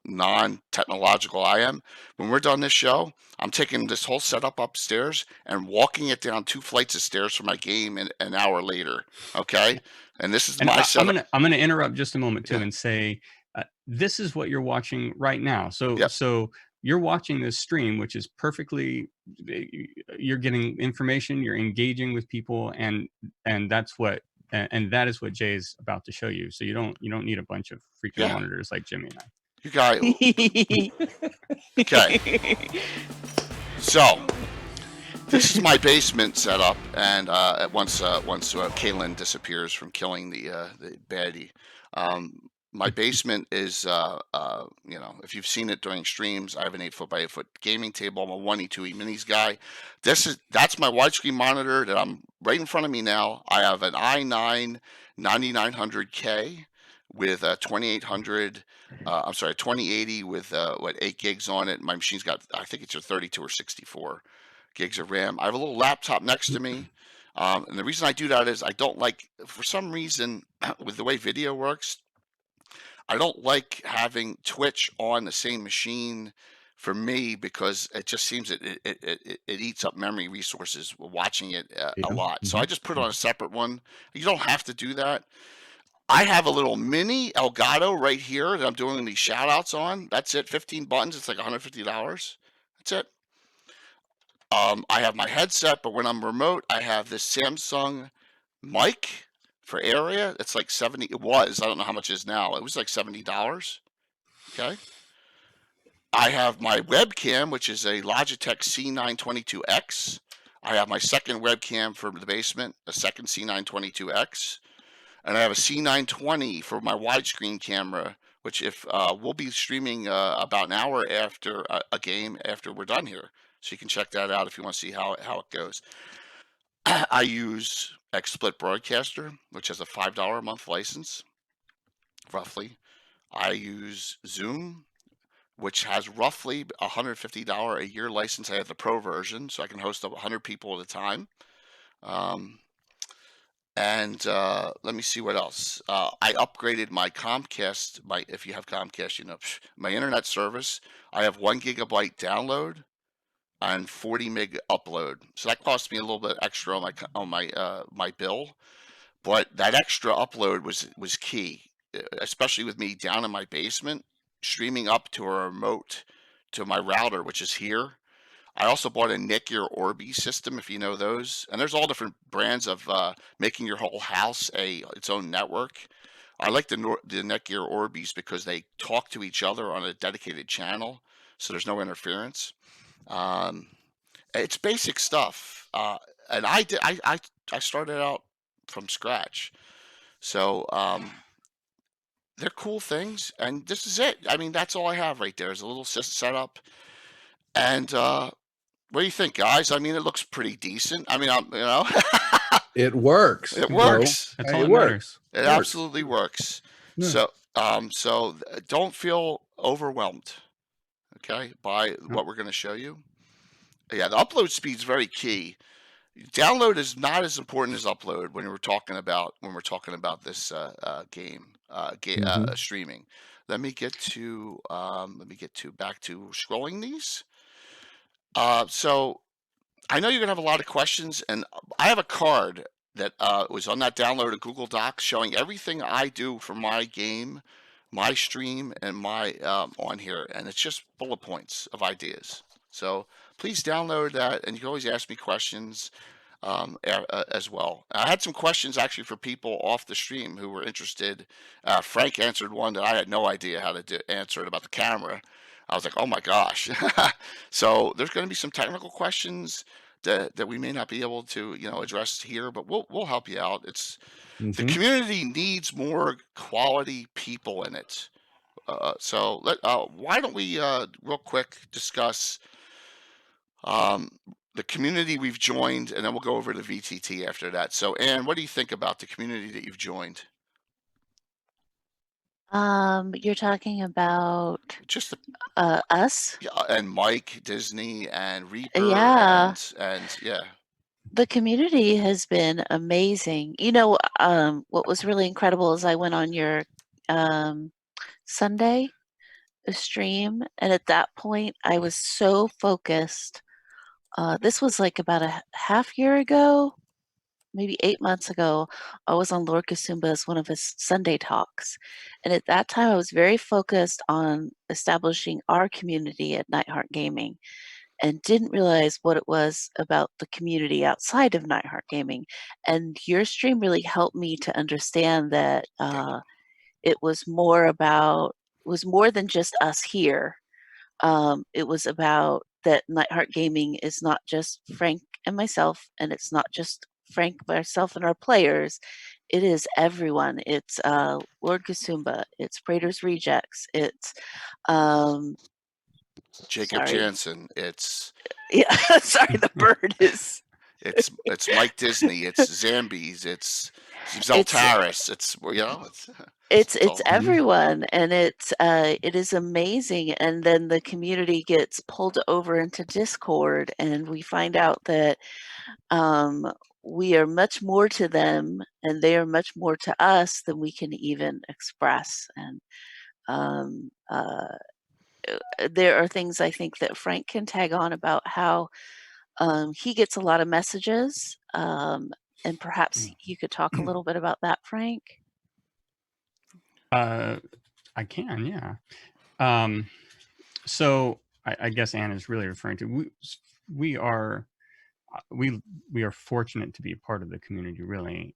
non-technological I am. When we're done this show, I'm taking this whole setup upstairs and walking it down 2 flights of stairs for my game an hour later. Okay, and this is my setup. I'm gonna interrupt just a moment too and say this is what you're watching right now. So you're watching this stream, which is perfectly. You're getting information. You're engaging with people, and that's what. And that is what Jay's about to show you. So you don't need a bunch of freaking monitors like Jimmy and I. You guys. Okay. So this is my basement setup, and once Kaylin disappears from killing the baddie, my basement is if you've seen it during streams, I have an 8-foot by 8-foot gaming table. I'm a 1E2E minis guy. That's my widescreen monitor that I'm right in front of me now. I have an i9 9900K with a 2080 with 8 gigs on it. My machine's got, I think it's a 32 or 64 gigs of RAM. I have a little laptop next to me. And the reason I do that is I don't like, for some reason, with the way video works, I don't like having Twitch on the same machine for me because it just seems it eats up memory resources watching it a lot. So I just put it on a separate one. You don't have to do that. I have a little mini Elgato right here that I'm doing these shout outs on. That's it. 15 buttons. It's like $150. That's it. I have my headset, but when I'm remote, I have this Samsung mic For area, it's like 70. It was. I don't know how much it is now. It was like $70. Okay. I have my webcam, which is a Logitech C922X. I have my second webcam for the basement, a second C922X. And I have a C920 for my widescreen camera, which if we'll be streaming about an hour after a game after we're done here. So you can check that out if you want to see how it goes. I use XSplit Broadcaster, which has a $5 a month license, roughly. I use Zoom, which has roughly a $150 a year license. I have the pro version, so I can host up 100 people at a time. Let me see what else. I upgraded my Comcast. If you have Comcast, you know, my internet service. I have 1 gigabyte download and 40 meg upload. So that cost me a little bit extra on my bill, but that extra upload was key, especially with me down in my basement, streaming up to a remote to my router, which is here. I also bought a Netgear Orbi system, if you know those. And there's all different brands of making your whole house its own network. I like the Netgear Orbis because they talk to each other on a dedicated channel, so there's no interference. It's basic stuff, and I started out from scratch, so they're cool things, and this is it. I mean, that's all I have right there is a little setup, and what do you think, guys? I mean, it looks pretty decent. I mean, you know, It works. it you know. works. That's Hey, all it that works. matters. It works. absolutely works. Yeah. So don't feel overwhelmed, okay, by what we're going to show you. Yeah, the upload speed is very key. Download is not as important as upload when we're talking about this game streaming. Let me get to back to scrolling these. So I know you're gonna have a lot of questions, and I have a card that was on that download of Google Docs showing everything I do for my game, my stream, and my on here, and it's just bullet points of ideas. So please download that, and you can always ask me questions as well. I had some questions actually for people off the stream who were interested. Frank answered one that I had no idea how to answer it about the camera. I was like, oh my gosh. So there's going to be some technical questions that we may not be able to, you know, address here, but we'll help you out. The community needs more quality people in it. So why don't we real quick discuss the community we've joined, and then we'll go over to VTT after that. So, Ann, what do you think about the community that you've joined? You're talking about Just us? and Mike, Disney, and Reaper, Yeah. and yeah. The community has been amazing. You know, what was really incredible is I went on your Sunday stream, and at that point, I was so focused. This was like about a half year ago, maybe 8 months ago. I was on Lord Kasumba's one of his Sunday talks, and at that time, I was very focused on establishing our community at Nightheart Gaming, and didn't realize what it was about the community outside of Nightheart Gaming. And your stream really helped me to understand that it was more than just us here. It was about that Nightheart Gaming is not just Frank and myself, and it's not just Frank, myself, and our players. It is everyone. It's Lord Kasumba. It's Praetor's Rejects. It's Jacob sorry. Jansen. It's Yeah, sorry, the bird is. it's Mike Disney. It's Zambies. It's Zeltaris. It's you know. It's all- everyone, and it is amazing. And then the community gets pulled over into Discord, and we find out that we are much more to them, and they are much more to us than we can even express. And there are things I think that Frank can tag on about how he gets a lot of messages, and perhaps you could talk a little bit about that, Frank. I can, yeah. So I guess Anne is really referring to we are fortunate to be a part of the community, really,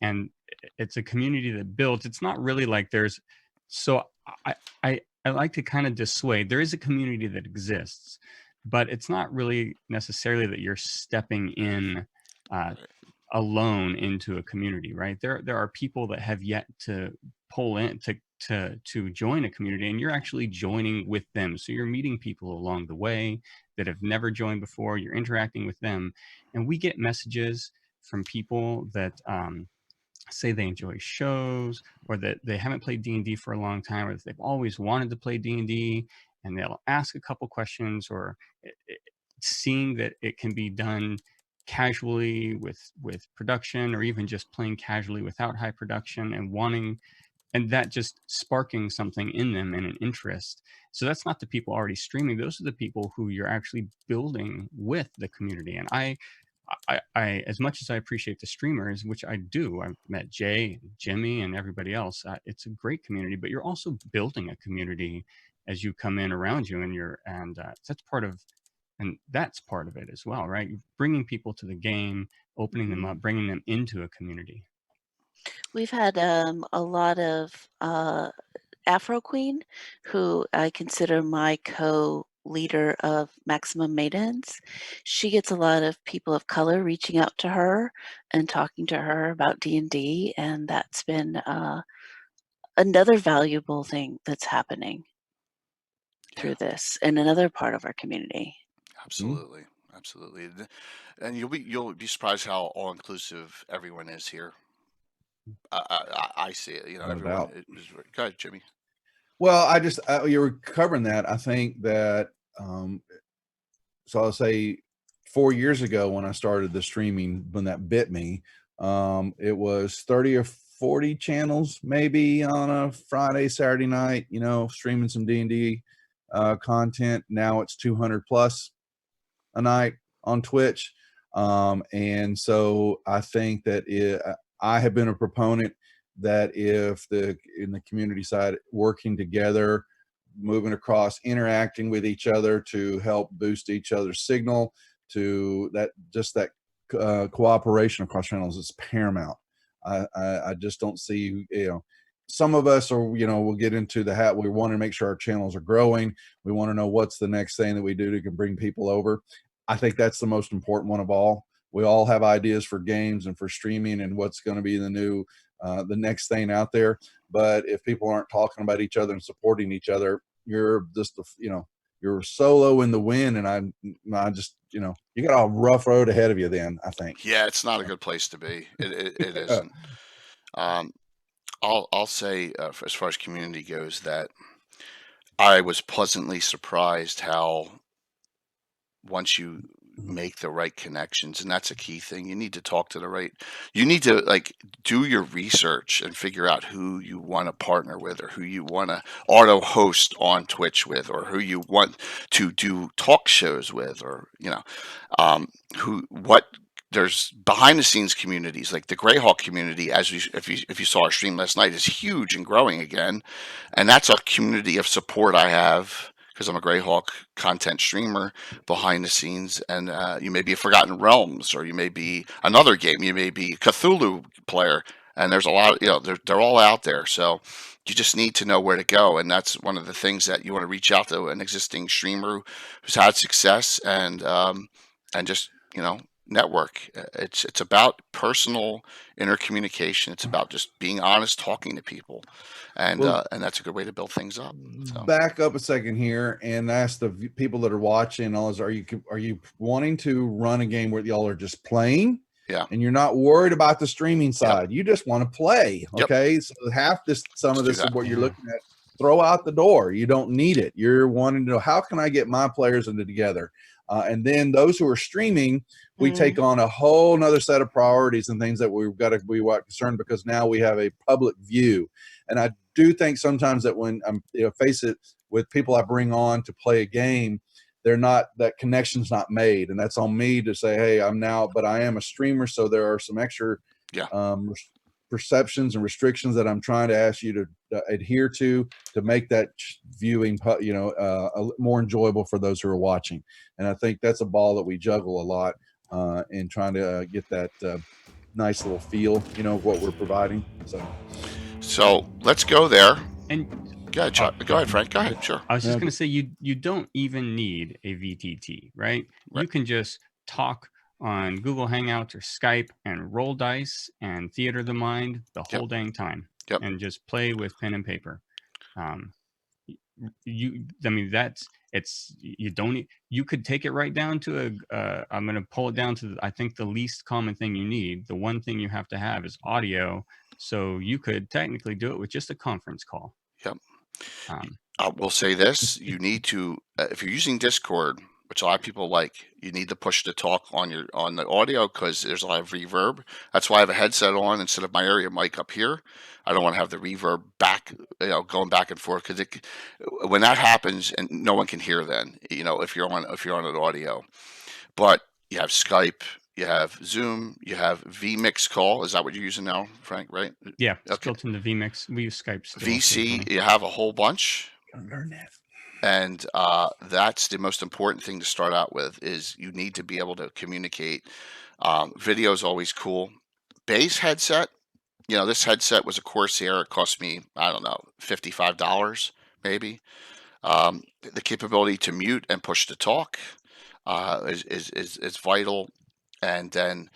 and it's a community that builds. It's not really like there's, so I like to kind of dissuade. There is a community that exists, but it's not really necessarily that you're stepping in alone into a community, right? There are people that have yet to pull in to join a community, and you're actually joining with them. So you're meeting people along the way that have never joined before. You're interacting with them, and we get messages from people that say they enjoy shows, or that they haven't played D&D for a long time, or that they've always wanted to play D&D, and they'll ask a couple questions, or seeing that it can be done casually with production, or even just playing casually without high production, and wanting, and that just sparking something in them and an interest. So that's not the people already streaming. Those are the people who you're actually building with the community. And I as much as I appreciate the streamers, which I do, I've met Jay, Jimmy, and everybody else. It's a great community, but you're also building a community as you come in around you, and that's part of it as well, right? Bringing people to the game, opening them up, bringing them into a community. We've had a lot of Afro Queen, who I consider my co-leader of Maximum Maidens. She gets a lot of people of color reaching out to her and talking to her about D&D, and that's been another valuable thing that's happening through this, and another part of our community. Absolutely, absolutely. And you'll be surprised how all inclusive everyone is here. I see it. You know, No everyone doubt. is. Go ahead, Jimmy. Well, I just you were covering that. I think that so I'll say 4 years ago when I started the streaming, when that bit me, it was 30 or 40 channels maybe on a Friday, Saturday night, you know, streaming some D&D content. Now it's 200 plus a night on Twitch. And so I think that I have been a proponent that if in the community side, working together, moving across, interacting with each other to help boost each other's signal, to that, just that cooperation across channels is paramount. I just don't see, you know, some of us are, you know, we'll get into the hat. We want to make sure our channels are growing. We want to know what's the next thing that we do to bring people over. I think that's the most important one of all. We all have ideas for games and for streaming and what's going to be the new, the next thing out there. But if people aren't talking about each other and supporting each other, you're just, you know, you're solo in the wind. And I just, you know, you got a rough road ahead of you then, I think. Yeah, it's not a good place to be. It isn't. I'll say, as far as community goes, that I was pleasantly surprised how once you make the right connections, and that's a key thing, you need to talk to the right, you need to like do your research and figure out who you want to partner with, or who you want to auto host on Twitch with, or who you want to do talk shows with, or you know, there's behind the scenes communities like the Greyhawk community, if you saw our stream last night, is huge and growing again, and that's a community of support I have because I'm a Greyhawk content streamer behind the scenes. And you may be a Forgotten Realms, or you may be another game, you may be Cthulhu player, and there's a lot, you know, they're all out there. So you just need to know where to go, and that's one of the things that you want to reach out to an existing streamer who's had success, and just, you know, network. It's about personal intercommunication. It's about just being honest, talking to people, and that's a good way to build things up. So. Back up a second here and ask the people that are watching, all is, are you wanting to run a game where y'all are just playing? Yeah. And you're not worried about the streaming side. Yep. You just want to play. Okay. Yep. So some of this is what you're looking at. Throw out the door. You don't need it. You're wanting to know, how can I get my players together? And then those who are streaming, we take on a whole nother set of priorities and things that we've got to be concerned, because now we have a public view. And I do think sometimes that when I'm, you know, face it, with people I bring on to play a game, that connection's not made. And that's on me to say, hey, but I am a streamer. So there are some extra perceptions and restrictions that I'm trying to ask you to adhere to make that viewing, you know, more enjoyable for those who are watching. And I think that's a ball that we juggle a lot in trying to get that nice little feel, you know, of what we're providing. So let's go there. And Go ahead, Chuck. Go ahead, Frank. Go ahead. Sure. I was just Yeah. going to say, you don't even need a VTT, right? You Right. can just talk on Google Hangouts or Skype and roll dice and theater the mind the whole dang time, Yep. and just play with pen and paper. I mean, you could take it right down to I'm going to pull it down to, I think, the least common thing you need. The one thing you have to have is audio. So you could technically do it with just a conference call. Yep. Um, I will say this: you need to, if you're using Discord, which a lot of people like, you need to push to talk on the audio because there's a lot of reverb. That's why I have a headset on instead of my area mic up here. I don't want to have the reverb back, going back and forth, because when that happens and no one can hear, then if you're on an audio. But you have Skype, you have Zoom, you have vMix call. Is that what you're using now, Frank? Right? Yeah, it's Okay. built into vMix. We use Skype still VC, occasionally. you have a whole bunch. Learn that. And that's the most important thing to start out with, is you need to be able to communicate. Video is always cool. Bass headset, this headset was a Corsair. It cost me, I don't know, $55 maybe. The capability to mute and push to talk is vital. And then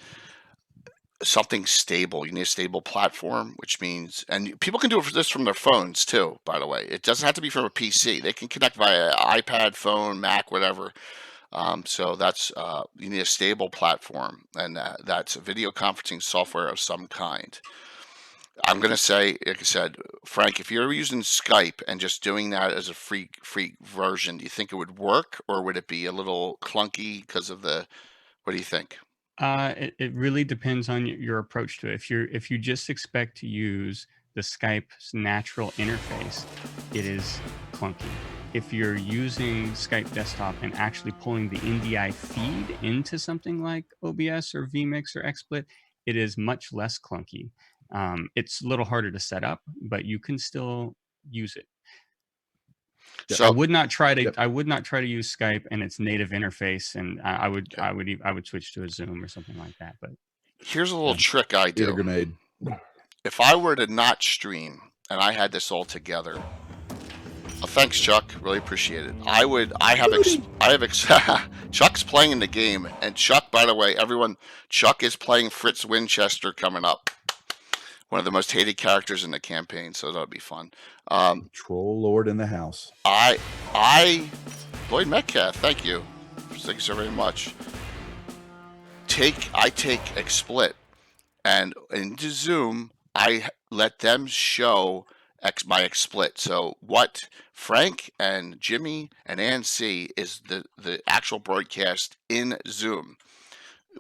something stable. You need a stable platform, which means, and people can do this from their phones too, by the way. It doesn't have to be from a PC. They can connect via iPad, phone, Mac, whatever. So that's, you need a stable platform, and that's a video conferencing software of some kind. I'm going to say, like I said, Frank, if you're using Skype and just doing that as a free version, do you think it would work, or would it be a little clunky because of what do you think? It really depends on your approach to it. If you just expect to use the Skype's natural interface, it is clunky. If you're using Skype desktop and actually pulling the NDI feed into something like OBS or vMix or XSplit, it is much less clunky. It's a little harder to set up, but you can still use it. So I would not try to use Skype and its native interface, and I would switch to a Zoom or something like that. But here's a little trick I do. Grenade. If I were to not stream and I had this all together, thanks, Chuck. Really appreciate it. Chuck's playing in the game, and Chuck, by the way, everyone, Chuck is playing Fritz Winchester coming up. One of the most hated characters in the campaign, so that'll be fun. Troll Lord in the house. Lloyd Metcalf, thank you so very much. I take XSplit, and into Zoom, I let them show my XSplit. So what Frank and Jimmy and Ann see is the actual broadcast in Zoom,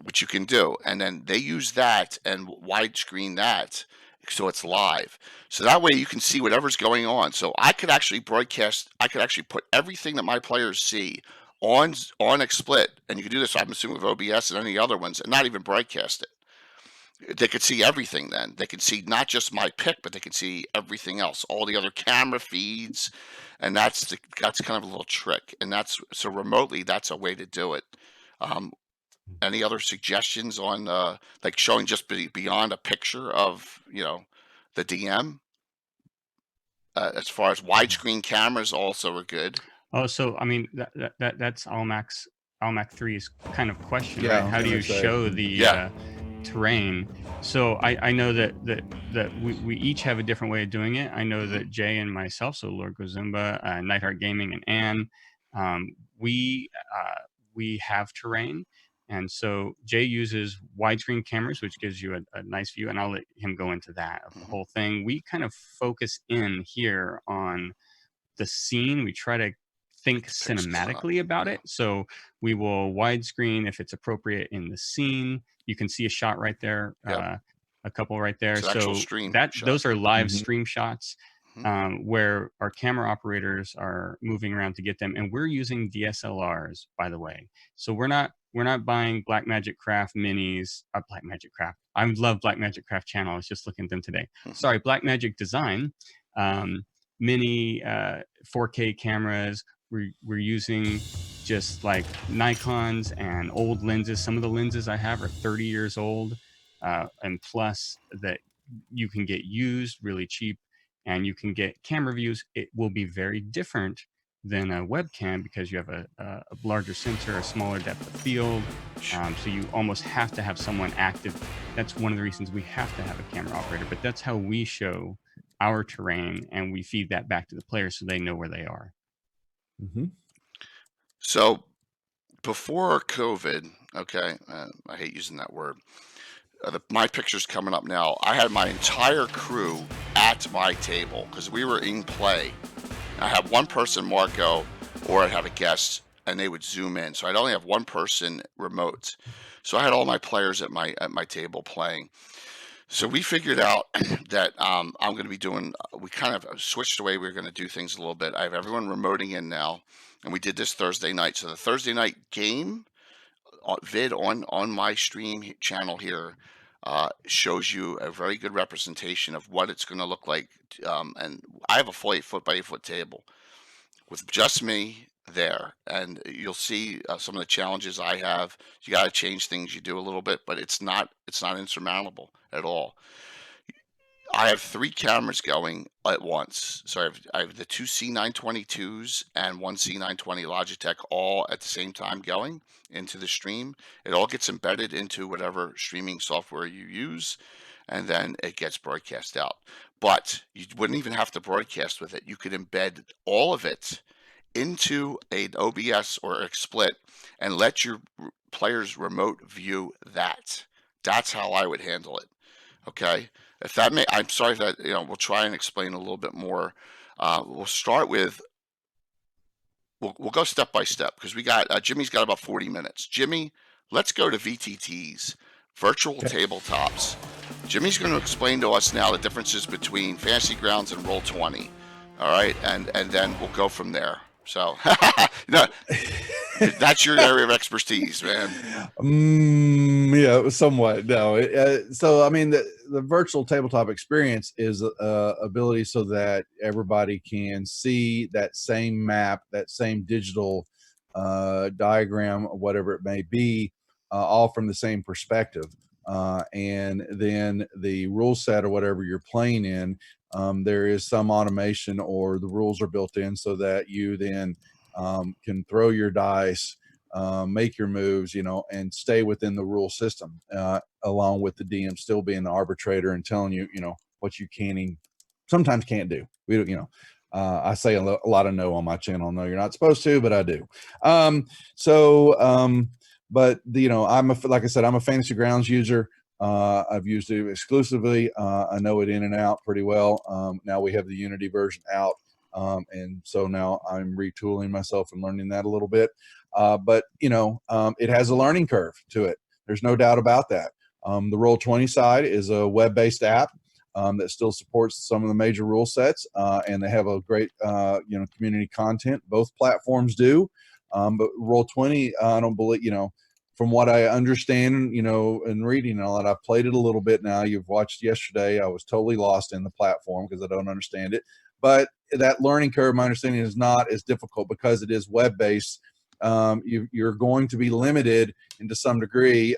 which you can do, and then they use that and widescreen that, so it's live. So that way you can see whatever's going on. So I could actually broadcast, I could actually put everything that my players see on XSplit, and you can do this, I'm assuming, with OBS and any other ones, and not even broadcast it. They could see everything then. They could see not just my pick, but they could see everything else, all the other camera feeds, and that's kind of a little trick. And so remotely, that's a way to do it. Any other suggestions on like showing just beyond a picture of the DM? As far as widescreen cameras, also are good. Oh, so I mean that's Almac 3's kind of question, Yeah, right? How do you show the terrain? So I know that we each have a different way of doing it. I know that Jay and myself, so Lord Gozumba, Nightheart Gaming, and Ann, we have terrain. And so Jay uses widescreen cameras, which gives you a nice view, and I'll let him go into that of the whole thing. We kind of focus in here on the scene. We try to think cinematically about it. So we will widescreen if it's appropriate in the scene. You can see a shot right there, a couple right there. So those are live stream shots where our camera operators are moving around to get them, and we're using DSLRs, by the way. So we're not buying Blackmagic Craft minis. Blackmagic Craft. I love Blackmagic Craft channel. I was just looking at them today. Sorry, Blackmagic Design mini 4K cameras. We're using just like Nikons and old lenses. Some of the lenses I have are 30 years old. and plus that you can get used really cheap, and you can get camera views. It will be very different than a webcam because you have a larger sensor, a smaller depth of field. So you almost have to have someone active. That's one of the reasons we have to have a camera operator, but that's how we show our terrain, and we feed that back to the players so they know where they are. Mm-hmm. So before COVID, okay, I hate using that word. My picture's coming up now. I had my entire crew at my table because we were in play. I had one person, Marco, or I'd have a guest, and they would zoom in. So I'd only have one person remote. So I had all my players at my table playing. So we figured out that I'm going to be doing. We kind of switched the way we were going to do things a little bit. I have everyone remoting in now, and we did this Thursday night. So the Thursday night game vid on my stream channel here shows you a very good representation of what it's going to look like. And I have a full 8-foot by 8-foot table with just me there, and you'll see some of the challenges I have. You got to change things, you do a little bit, but it's not insurmountable at all. I have 3 cameras going at once. So I have the 2 C922s and 1 C920 Logitech all at the same time going into the stream. It all gets embedded into whatever streaming software you use, and then it gets broadcast out. But you wouldn't even have to broadcast with it. You could embed all of it into an OBS or a XSplit and let your players remote view that. That's how I would handle it. Okay. If that may, I'm sorry if that, we'll try and explain a little bit more. We'll start with, we'll go step by step because we got, Jimmy's got about 40 minutes. Jimmy, let's go to VTTs, virtual tabletops. Jimmy's going to explain to us now the differences between Fantasy Grounds and Roll20. All right. And then we'll go from there. So, that's your area of expertise, man. Yeah, somewhat. No. So, I mean, the virtual tabletop experience is ability so that everybody can see that same map, that same digital diagram, whatever it may be, all from the same perspective. And then the rule set or whatever you're playing in, there is some automation or the rules are built in so that you then can throw your dice, make your moves, and stay within the rule system, along with the DM still being the arbitrator and telling you, what you can and sometimes can't do. We don't, I say a lot of no on my channel. No, you're not supposed to, but I do. But like I said, I'm a Fantasy Grounds user. I've used it exclusively. I know it in and out pretty well. Now we have the Unity version out. And so now I'm retooling myself and learning that a little bit. But it has a learning curve to it. There's no doubt about that. The Roll20 side is a web-based app that still supports some of the major rule sets. And they have a great, community content. Both platforms do. But Roll20, I don't believe, from what I understand, and reading and all that, I've played it a little bit now. You've watched yesterday. I was totally lost in the platform because I don't understand it. But that learning curve, my understanding, is not as difficult because it is web-based. You're going to be limited to some degree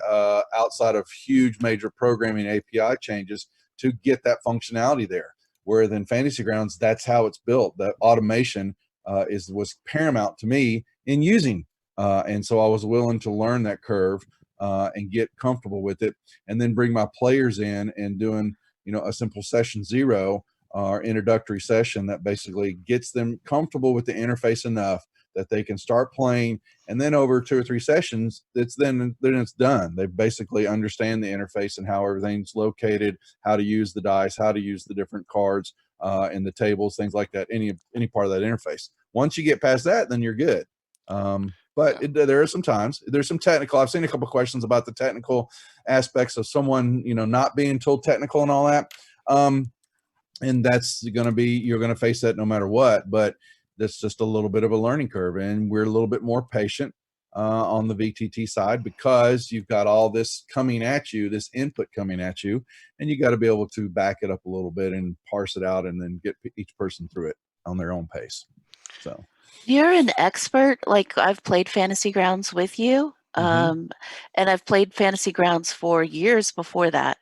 outside of huge major programming API changes to get that functionality there. Where in Fantasy Grounds, that's how it's built. The automation was paramount to me in using. And so I was willing to learn that curve and get comfortable with it, and then bring my players in and doing, a simple session 0 or introductory session that basically gets them comfortable with the interface enough that they can start playing. And then over 2 or 3 sessions, then it's done. They basically understand the interface and how everything's located, how to use the dice, how to use the different cards and the tables, things like that, any part of that interface. Once you get past that, then you're good. But there are some times there's some technical. I've seen a couple of questions about the technical aspects of someone, not being told technical and all that. And that's going to be, you're going to face that no matter what, but that's just a little bit of a learning curve. And we're a little bit more patient on the VTT side because you've got all this coming at you, this input coming at you, and you got to be able to back it up a little bit and parse it out and then get each person through it on their own pace. So. You're an expert. Like, I've played Fantasy Grounds with you, And I've played Fantasy Grounds for years before that.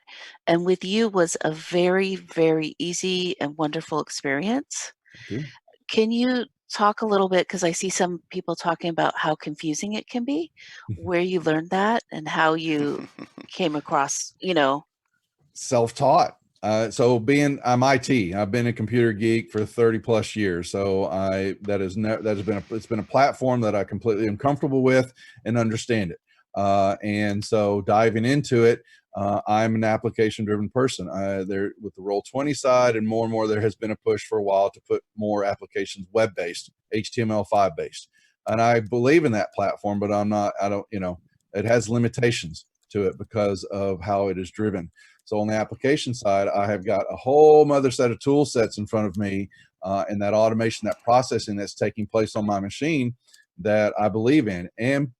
And with you was a very, very easy and wonderful experience. Thank you. Can you talk a little bit, because I see some people talking about how confusing it can be, where you learned that and how you came across, Self-taught. So I'm IT. I've been a computer geek for 30 plus years. So it's been a platform that I completely am comfortable with and understand it. And so diving into it, I'm an application driven person. There with the Roll20 side and more, there has been a push for a while to put more applications web-based, HTML5 based. And I believe in that platform, but it has limitations to it because of how it is driven. So on the application side, I have got a whole other set of tool sets in front of me, and that automation, that processing that's taking place on my machine that I believe in.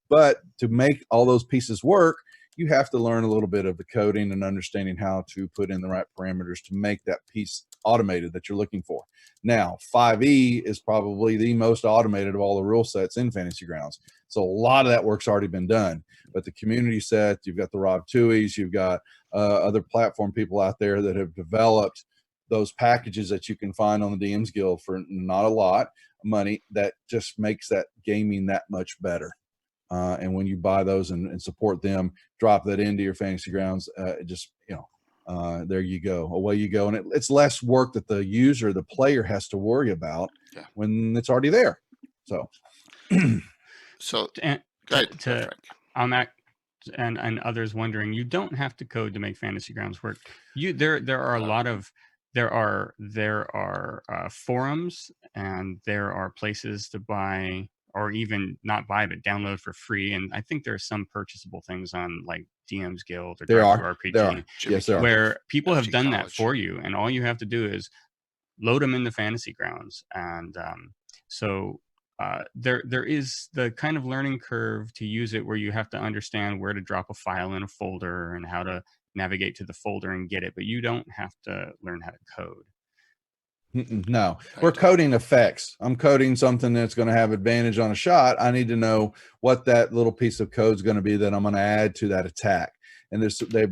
But to make all those pieces work, you have to learn a little bit of the coding and understanding how to put in the right parameters to make that piece automated that you're looking for. Now, 5e is probably the most automated of all the rule sets in Fantasy Grounds. So a lot of that work's already been done. But the community set, you've got the Rob Tuies, you've got other platform people out there that have developed those packages that you can find on the DM's Guild for not a lot of money that just makes that gaming that much better. And when you buy those and support them, drop that into your Fantasy Grounds, there you go, away you go. And it's less work that the user, the player has to worry about when it's already there. So, so and go ahead, Frank. On that, and others wondering, you don't have to code to make Fantasy Grounds work. There are a lot of there are forums, and there are places to buy, or even not buy, but download for free. And I think there are some purchasable things on like DM's Guild or RPG, yes, there are, where people have done that College. for you, and all you have to do is load them into Fantasy Grounds. And there is the kind of learning curve to use it where you have to understand where to drop a file in a folder and how to navigate to the folder and get it, but you don't have to learn how to code. No, we're coding effects. I'm coding something that's going to have advantage on a shot. I need to know what that little piece of code is going to be that I'm going to add to that attack. And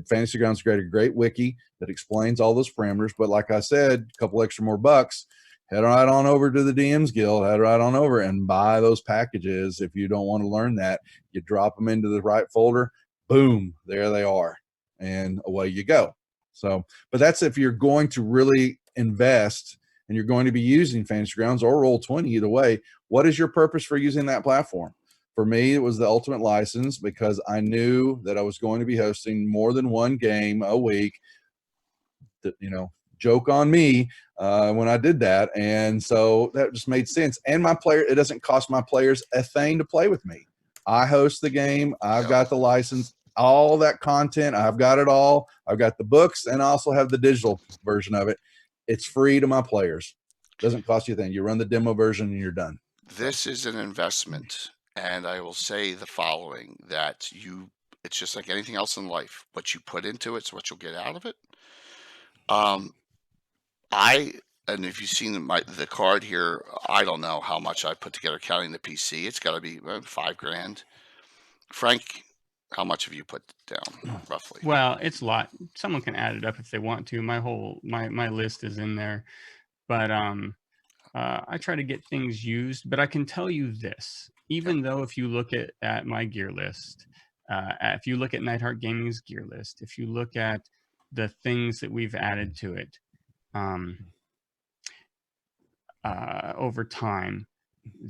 Fantasy Grounds created a great wiki that explains all those parameters. But like I said, a couple extra more bucks, head right on over to the DM's Guild, head right on over and buy those packages. If you don't want to learn that, you drop them into the right folder, boom, there they are, and away you go. So, but that's if you're going to really invest and you're going to be using Fantasy Grounds or Roll20, either way. What is your purpose for using that platform? For me, it was the ultimate license because I knew that I was going to be hosting more than one game a week. Joke on me when I did that. And so that just made sense. And it doesn't cost my players a thing to play with me. I host the game. I've got the license, all that content. I've got it all. I've got the books and I also have the digital version of it. It's free to my players. Doesn't cost you a thing. You run the demo version and you're done. This is an investment. And I will say the following, that it's just like anything else in life. What you put into it is what you'll get out of it. And if you've seen the card here, I don't know how much I put together counting the PC. It's got to be $5,000. Frank, how much have you put down roughly? Well, it's a lot. Someone can add it up if they want to. My list is in there, but I try to get things used. But I can tell you this: even though if you look at my gear list, if you look at Nightheart Gaming's gear list, if you look at the things that we've added to it over time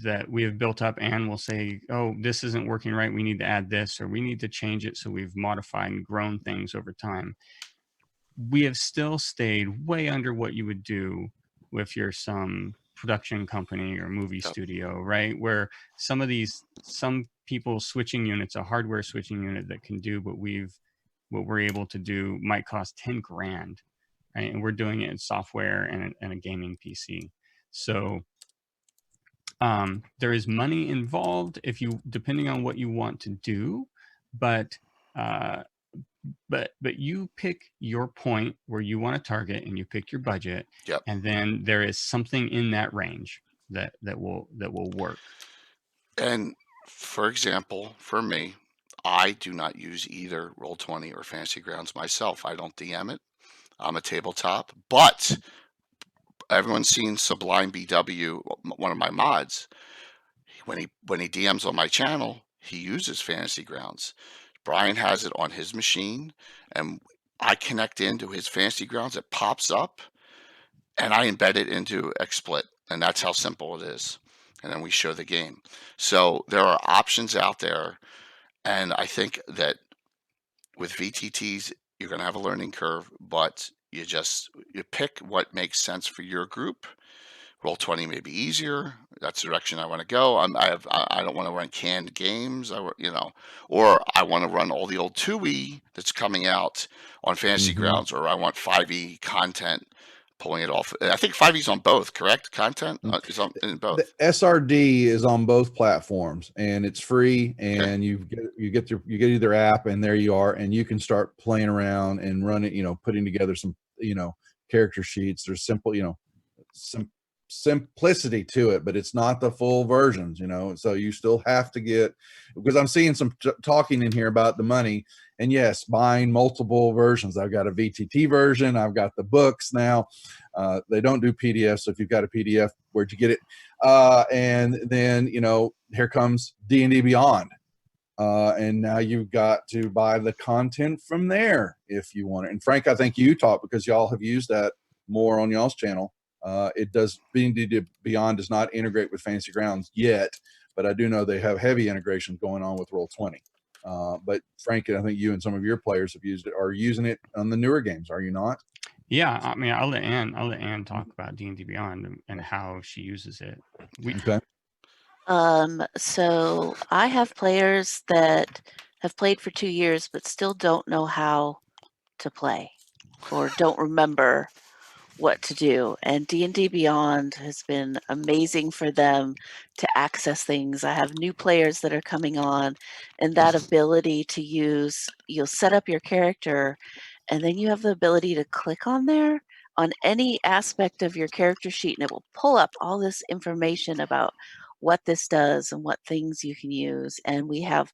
that we have built up, and we'll say, oh, this isn't working right, we need to add this, or we need to change it. So we've modified and grown things over time. We have still stayed way under what you would do if you're some production company or movie studio, right? Where some people switching units, a hardware switching unit that can do what we're able to do might cost $10,000, right? And we're doing it in software and a gaming PC. So there is money involved depending on what you want to do, but you pick your point where you want to target and you pick your budget, and then there is something in that range that will work. And for example, for me, I do not use either Roll20 or Fantasy Grounds myself. I don't DM it. I'm a tabletop, but everyone's seen Sublime BW, one of my mods. When he DMs on my channel, he uses Fantasy Grounds. Brian has it on his machine, and I connect into his Fantasy Grounds. It pops up, and I embed it into XSplit, and that's how simple it is. And then we show the game. So there are options out there, and I think that with VTTs, you're going to have a learning curve, but you pick what makes sense for your group. Roll20 may be easier. That's the direction I want to go. I don't want to run canned games. Or I want to run all the old 2E that's coming out on Fantasy Grounds, or I want 5E content, pulling it off. I think 5E's on both, correct? Content is on in both. The SRD is on both platforms, and it's free. And you get either app, and there you are, and you can start playing around and running. Putting together some character sheets. There's simple, some simplicity to it, but it's not the full versions. So you still have to get, because I'm seeing some talking in here about the money. And yes, buying multiple versions. I've got a VTT version. I've got the books now. They don't do PDFs. So if you've got a PDF, where'd you get it? And then, here comes D&D Beyond. And now you've got to buy the content from there if you want it. And Frank, I think you taught, because y'all have used that more on y'all's channel. It does, D&D Beyond does not integrate with Fantasy Grounds yet, but I do know they have heavy integration going on with Roll20. But Frank, I think you and some of your players have used it, are using it on the newer games, are you not? Yeah, I mean, I'll let Ann talk about D&D Beyond and how she uses it. Okay. So I have players that have played for 2 years but still don't know how to play or don't remember what to do. And D&D Beyond has been amazing for them to access things. I have new players that are coming on, and that ability to you'll set up your character, and then you have the ability to click on there on any aspect of your character sheet, and it will pull up all this information about what this does and what things you can use. And we have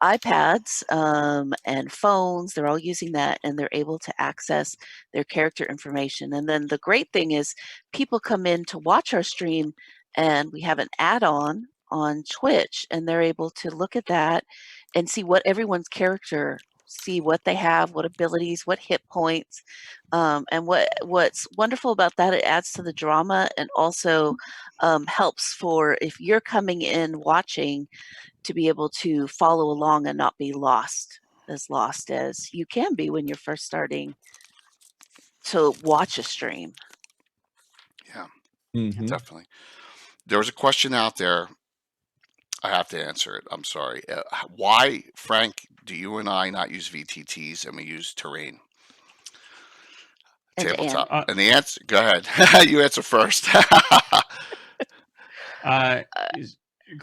iPads and phones. They're all using that, and they're able to access their character information. And then the great thing is people come in to watch our stream, and we have an add-on on Twitch, and they're able to look at that and see what everyone's character, see what they have, what abilities, what hit points. And what's wonderful about that, it adds to the drama, and also helps for if you're coming in watching, to be able to follow along and not be lost as you can be when you're first starting to watch a stream. Yeah, Mhm. definitely. There was a question out there. I have to answer it. I'm sorry. Why, Frank, do you and I not use VTTs and we use terrain? And Tabletop. And the answer, go ahead. You answer first. Go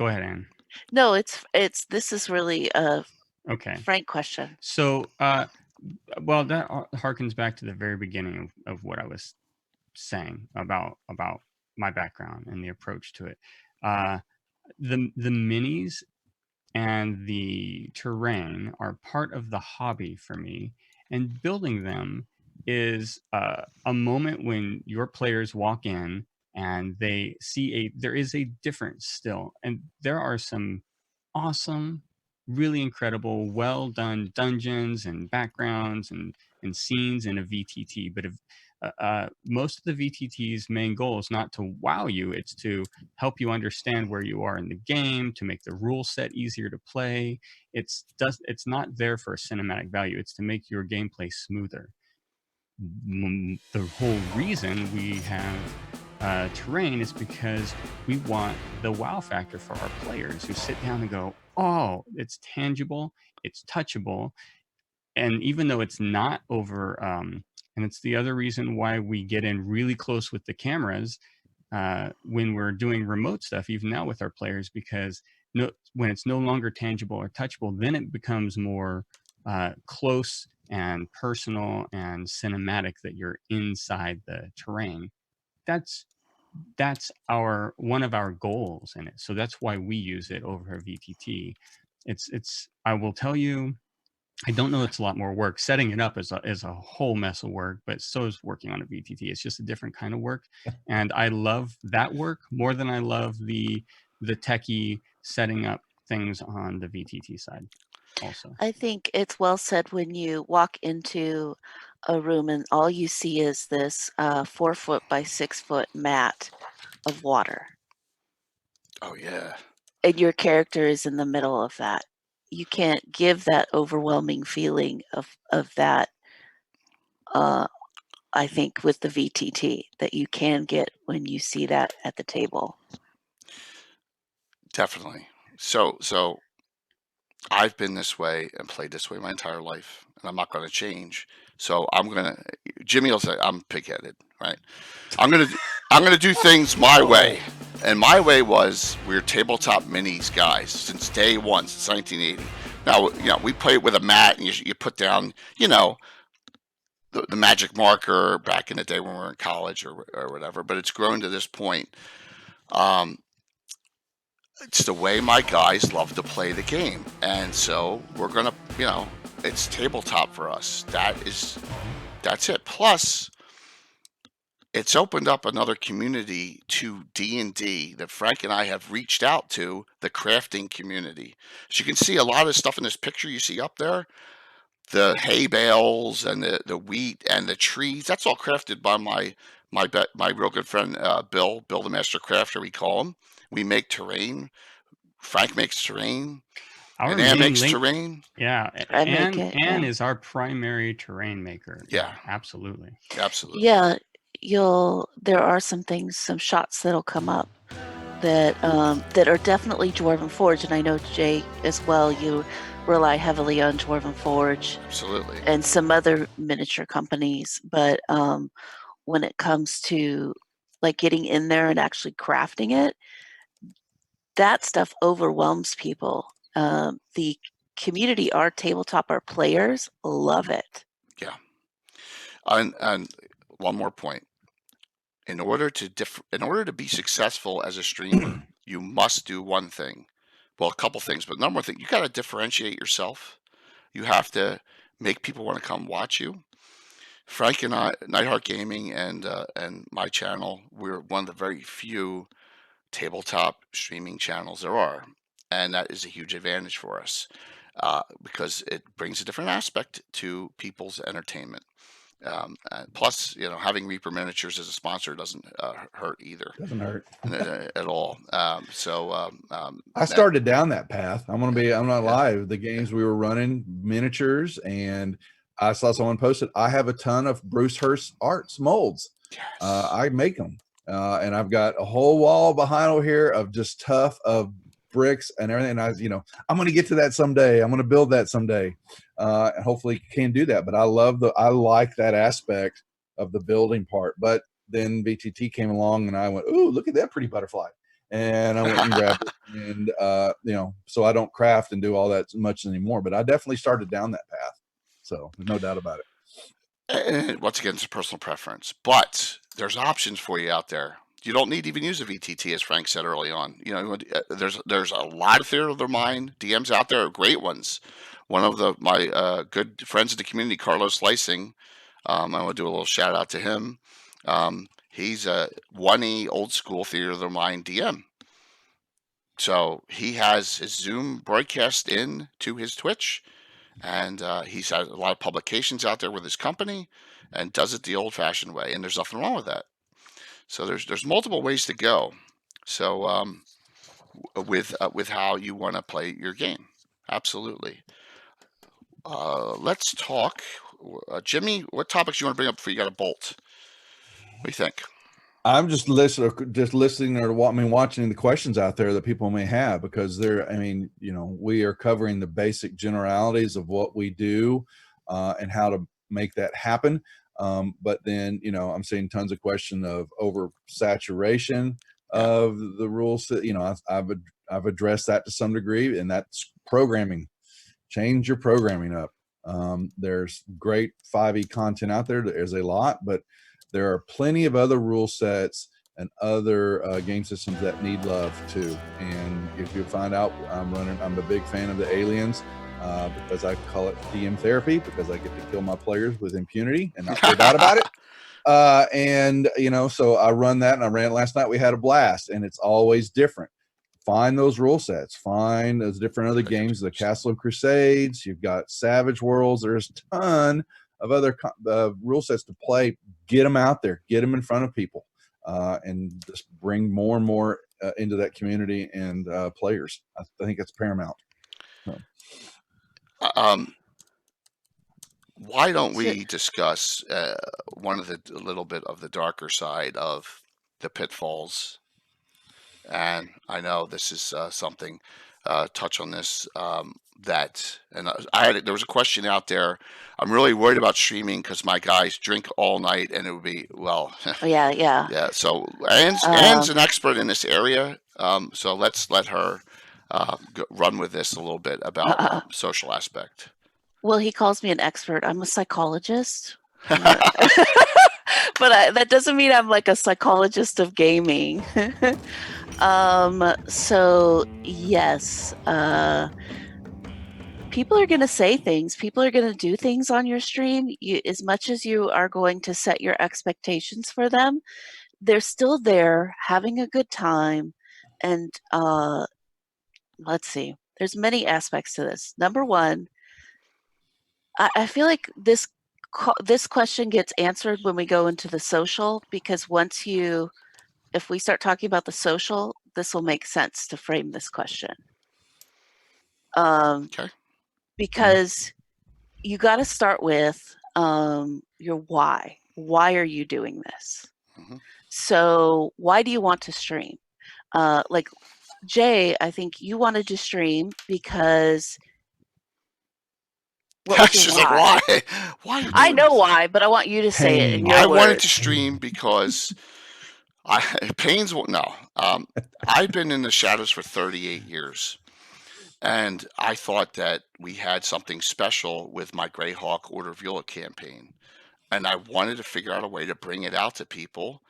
ahead, Ann. No, this is really a Okay. Frank question. So, well, that harkens back to the very beginning of what I was saying about my background and the approach to it. The minis and the terrain are part of the hobby for me, and building them is a moment when your players walk in and they see there is a difference still, and there are some awesome, really incredible, well done dungeons and backgrounds and scenes in a VTT. But if most of the VTT's main goal is not to wow you, it's to help you understand where you are in the game, to make the rule set easier to play. It's not there for a cinematic value. It's to make your gameplay smoother. The whole reason we have terrain is because we want the wow factor for our players who sit down and go, oh, it's tangible, it's touchable. And even though it's not over, and it's the other reason why we get in really close with the cameras when we're doing remote stuff, even now with our players, because when it's no longer tangible or touchable, then it becomes more close and personal and cinematic, that you're inside the terrain. That's one of our goals in it. So that's why we use it over a VTT. I will tell you, I don't know, it's a lot more work. Setting it up is a whole mess of work, but so is working on a VTT. It's just a different kind of work. And I love that work more than I love the techie setting up things on the VTT side also. I think it's well said when you walk into a room and all you see is this 4 foot by 6 foot mat of water, Oh yeah. and your character is in the middle of that. You can't give that overwhelming feeling of that. I think with the VTT that you can get when you see that at the table. Definitely. So I've been this way and played this way my entire life, and I'm not going to change. So Jimmy will say I'm pig-headed, right? I'm gonna do things my way, and my way was we're tabletop minis guys since day one, since 1980. Now we play with a mat, and you put down the magic marker back in the day when we were in college or whatever. But it's grown to this point. It's the way my guys love to play the game, and so we're gonna, it's tabletop for us. That's it. Plus, it's opened up another community to D&D that Frank and I have reached out to, the crafting community. As you can see, a lot of stuff in this picture you see up there, the hay bales and the wheat and the trees, that's all crafted by my real good friend Bill the Master Crafter, we call him. We make terrain. Frank makes terrain. And Ann makes terrain. Yeah, Ann is our primary terrain maker. Yeah, absolutely. Yeah, there are some shots that'll come up that are definitely Dwarven Forge, and I know Jay as well. You rely heavily on Dwarven Forge, absolutely, and some other miniature companies. But when it comes to like getting in there and actually crafting it, that stuff overwhelms people. The community, our tabletop, our players love it. Yeah, and one more point. In order to be successful as a streamer, you must do one thing. Well, a couple things, but number one thing, you got to differentiate yourself. You have to make people want to come watch you. Frank and I, Nightheart Gaming and my channel, we're one of the very few tabletop streaming channels there are, and that is a huge advantage for us because it brings a different aspect to people's entertainment. And plus, having Reaper Miniatures as a sponsor doesn't hurt either. Doesn't hurt at all. I started down that path. I'm not live. The games we were running miniatures, and I saw someone posted, I have a ton of Bruce Hurst arts molds. Yes. I make them. And I've got a whole wall behind over here of just of bricks and everything. And I'm going to get to that someday. I'm going to build that someday. And hopefully can do that. But I like that aspect of the building part. But then VTT came along and I went, ooh, look at that pretty butterfly. And I went and grabbed it. And, so I don't craft and do all that much anymore. But I definitely started down that path. So there's no doubt about it. And once again, it's a personal preference. But there's options for you out there. You don't need to even use a VTT, as Frank said early on. There's a lot of theater of their mind DMs out there, great ones. One of my good friends in the community, Carlos Slicing, I want to do a little shout out to him. He's a 1E old school theater of their mind DM. So he has his Zoom broadcast in to his Twitch, and he's had a lot of publications out there with his company, and does it the old-fashioned way. And there's nothing wrong with that. So there's multiple ways to go. So with how you want to play your game, absolutely. Let's talk, Jimmy. What topics you want to bring up before you got a bolt? What do you think? I'm just listening or watching the questions out there that people may have, because we are covering the basic generalities of what we do and how to make that happen. But then, I'm seeing tons of question of oversaturation of the rules that, I've addressed that to some degree, and that's programming. Change your programming up. There's great 5e content out there. There's a lot, but there are plenty of other rule sets and other game systems that need love too. And if you find out, I'm a big fan of the Aliens because I call it DM therapy, because I get to kill my players with impunity and not feel bad about it. And so I run that, and I ran it last night. We had a blast, and it's always different. Find those rule sets, find those different other games, the Castle of Crusades, you've got Savage Worlds. There's a ton of other rule sets to play. Get them out there, get them in front of people, and just bring more and more into that community and players. I think it's paramount. Why don't we discuss a little bit of the darker side of the pitfalls? And I know this is something, touch on this, there was a question out there. I'm really worried about streaming because my guys drink all night, and it would be, well, Yeah. yeah. So Anne's an expert in this area. So let's let her run with this a little bit about social aspect. Well, he calls me an expert. I'm a psychologist. But that doesn't mean I'm like a psychologist of gaming. So yes, people are going to say things. People are going to do things on your stream. As much as you are going to set your expectations for them, they're still there having a good time. And let's see, there's many aspects to this. Number one, I feel like this question gets answered when we go into the social, because if we start talking about the social, this will make sense to frame this question. Okay. Because you got to start with your why. Why are you doing this? Mm-hmm. So why do you want to stream? Like Jay, I think you wanted to stream because... She's like, why? Why? I know why, but I want you to say it in your I words. wanted to stream because I've been in the shadows for 38 years, and I thought that we had something special with my Greyhawk Order of Eula campaign, and I wanted to figure out a way to bring it out to people.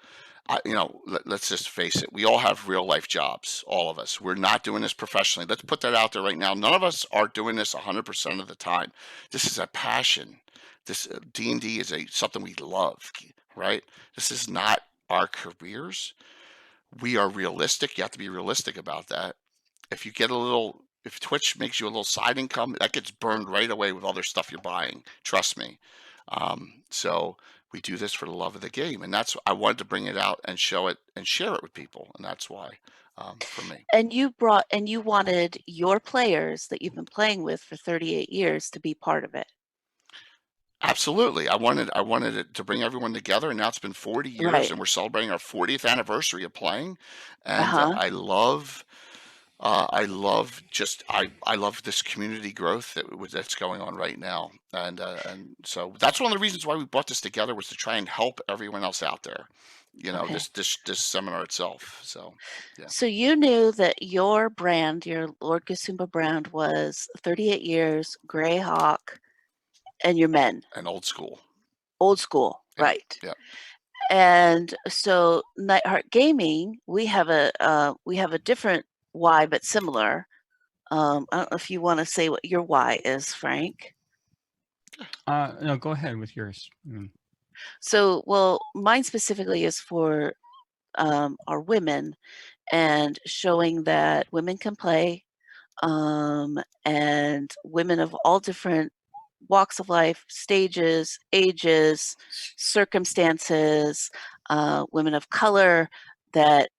Let's just face it. We all have real life jobs. All of us. We're not doing this professionally. Let's put that out there right now. None of us are doing this 100% of the time. This is a passion. This D&D is something we love, right? This is not our careers. We are realistic. You have to be realistic about that. If Twitch makes you a little side income, that gets burned right away with other stuff you're buying. Trust me. So we do this for the love of the game, and I wanted to bring it out and show it and share it with people, and that's why, for me. And you wanted your players that you've been playing with for 38 years to be part of it. Absolutely, I wanted it to bring everyone together, and now it's been 40 years, Right. and we're celebrating our 40th anniversary of playing, and I love this community growth that's going on right now, and so that's one of the reasons why we brought this together, was to try and help everyone else out there. Okay. This seminar itself. So yeah. So you knew that your brand, your Lord Kasumba brand, was 38 years, Greyhawk, and your men. And old school. Old school, yeah, right? Yeah. And so Nightheart Gaming, we have a different why, but similar. I don't know if you want to say what your why is, Frank. No, go ahead with yours. So, well, mine specifically is for our women, and showing that women can play, and women of all different walks of life, stages, ages, circumstances, women of color, that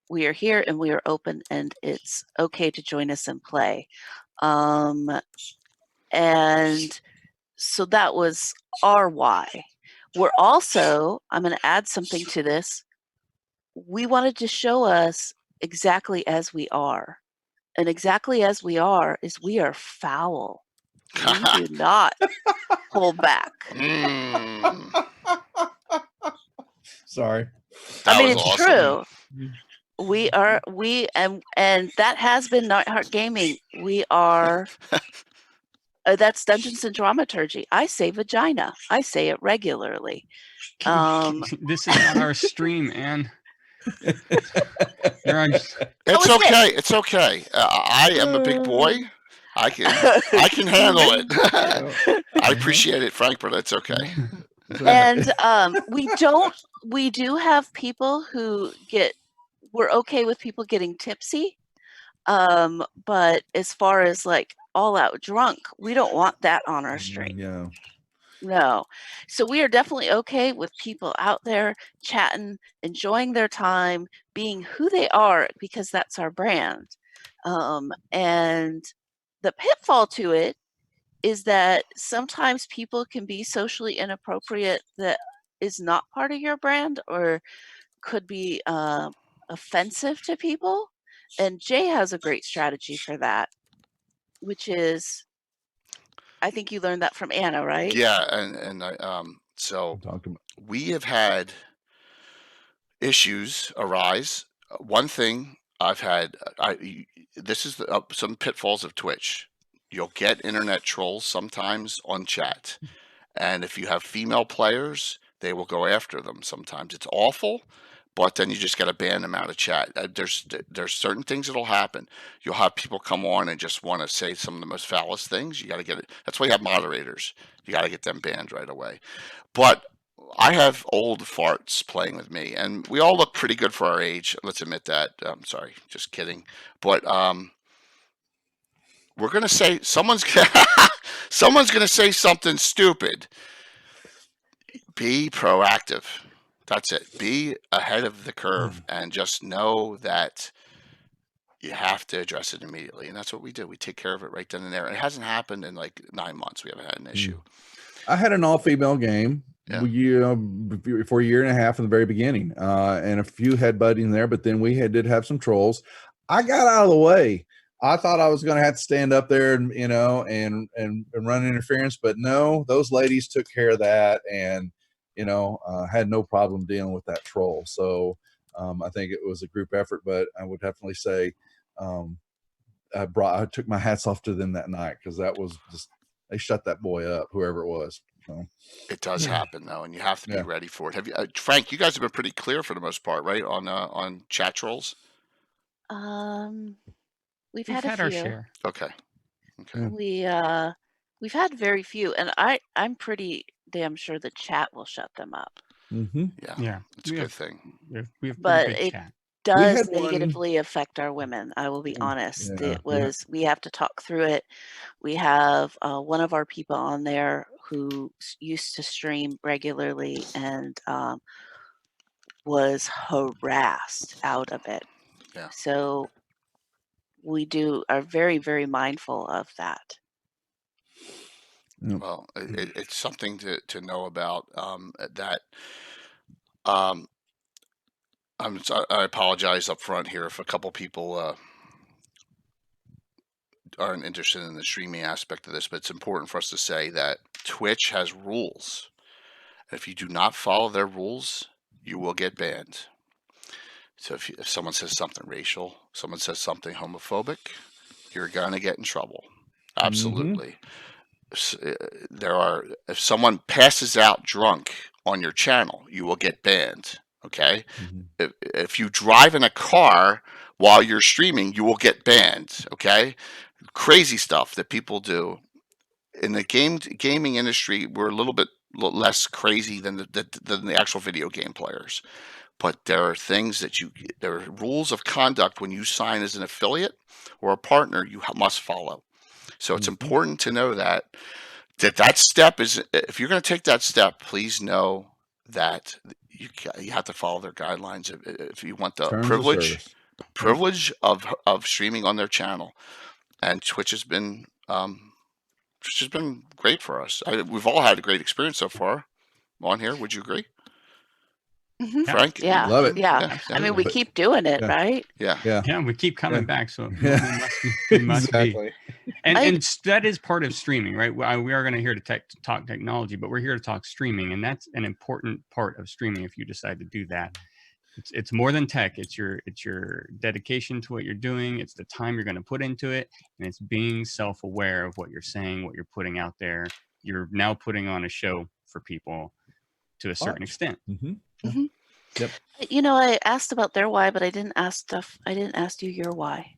we are here and we are open, and it's okay to join us and play. And so that was our why. We're also, I'm going to add something to this. We wanted to show us exactly as we are. And exactly as we are is we are foul. We do not hold back. Sorry. It's awesome. true. And that has been Nightheart Gaming. We are, that's Dungeons and Dramaturgy. I say vagina. I say it regularly. This is not our stream, Anne. There are It's it's Nick. okay. It's okay. I am a big boy. I can handle it. I appreciate it, Frank, but it's okay. And we do have people who we're okay with people getting tipsy. But as far as like all out drunk, we don't want that on our stream. Yeah. No. So we are definitely okay with people out there chatting, enjoying their time, being who they are, because that's our brand. And the pitfall to it is that sometimes people can be socially inappropriate that is not part of your brand or could be offensive to people. And Jay has a great strategy for that, which is, I think you learned that from Anna, right? Yeah, and so Talk about we have had issues arise. One thing I've had, this is some pitfalls of Twitch. You'll get internet trolls sometimes on chat, and if you have female players, they will go after them. Sometimes it's awful, but then you just got to ban them out of chat. There's certain things that'll happen. You'll have people come on and just want to say some of the most foulest things. You got to get it. That's why you have moderators. You got to get them banned right away. But I have old farts playing with me, and we all look pretty good for our age. Let's admit that. I'm sorry, just kidding. But we're gonna say someone's gonna say something stupid. Be proactive. That's it. Be ahead of the curve and just know that you have to address it immediately. And that's what we do. We take care of it right then and there. It hasn't happened in like 9 months. We haven't had an issue. I had an all-female game, Yeah. for a year and a half in the very beginning, and a few headbutting there, but then we did have some trolls. I got out of the way. I thought I was going to have to stand up there and, and run interference, but no, those ladies took care of that and, had no problem dealing with that troll. So I think it was a group effort, but I would definitely say I took my hats off to them that night because that was just, they shut that boy up, whoever it was. So. It does happen though, and you have to be ready for it. Have you, Frank? You guys have been pretty clear for the most part, right? On chat trolls. We've We've had had a our few. share. Okay. We've had very few, and I'm pretty damn sure the chat will shut them up. Mm-hmm. Yeah, it's a good thing. We have But pretty good it chat. does had one- negatively affect our women. I will be honest. Yeah, We have to talk through it. We have one of our people on there who used to stream regularly and was harassed out of it. Yeah. So we are very, very mindful of that. Well, it's something to know about. That I apologize up front here if a couple people aren't interested in the streaming aspect of this, but it's important for us to say that Twitch has rules. If you do not follow their rules, you will get banned. So if someone says something racial, someone says something homophobic, you're gonna get in trouble. Absolutely. If someone passes out drunk on your channel, you will get banned. Okay. If you drive in a car while you're streaming, you will get banned. Okay. Crazy stuff that people do in the gaming industry. We're a little bit less crazy than the actual video game players, but there are things that there are rules of conduct when you sign as an affiliate or a partner you must follow. So it's important to know that step is, if you're going to take that step, please know that you have to follow their guidelines if you want the privilege of streaming on their channel. And Twitch has been great for us. We've all had a great experience so far on here. Would you agree? Frank? Yeah. Love it. Yeah. I mean, we keep doing it, right? Yeah. Yeah, we keep coming back, so we must Exactly. be. And that is part of streaming, right? We are going to hear to talk technology, but we're here to talk streaming, and that's an important part of streaming. If you decide to do that, it's more than tech. It's your dedication to what you're doing. It's the time you're going to put into it, and it's being self-aware of what you're saying, what you're putting out there. You're now putting on a show for people to a certain extent. Yep. You know, I asked about their why, but I didn't ask you your why.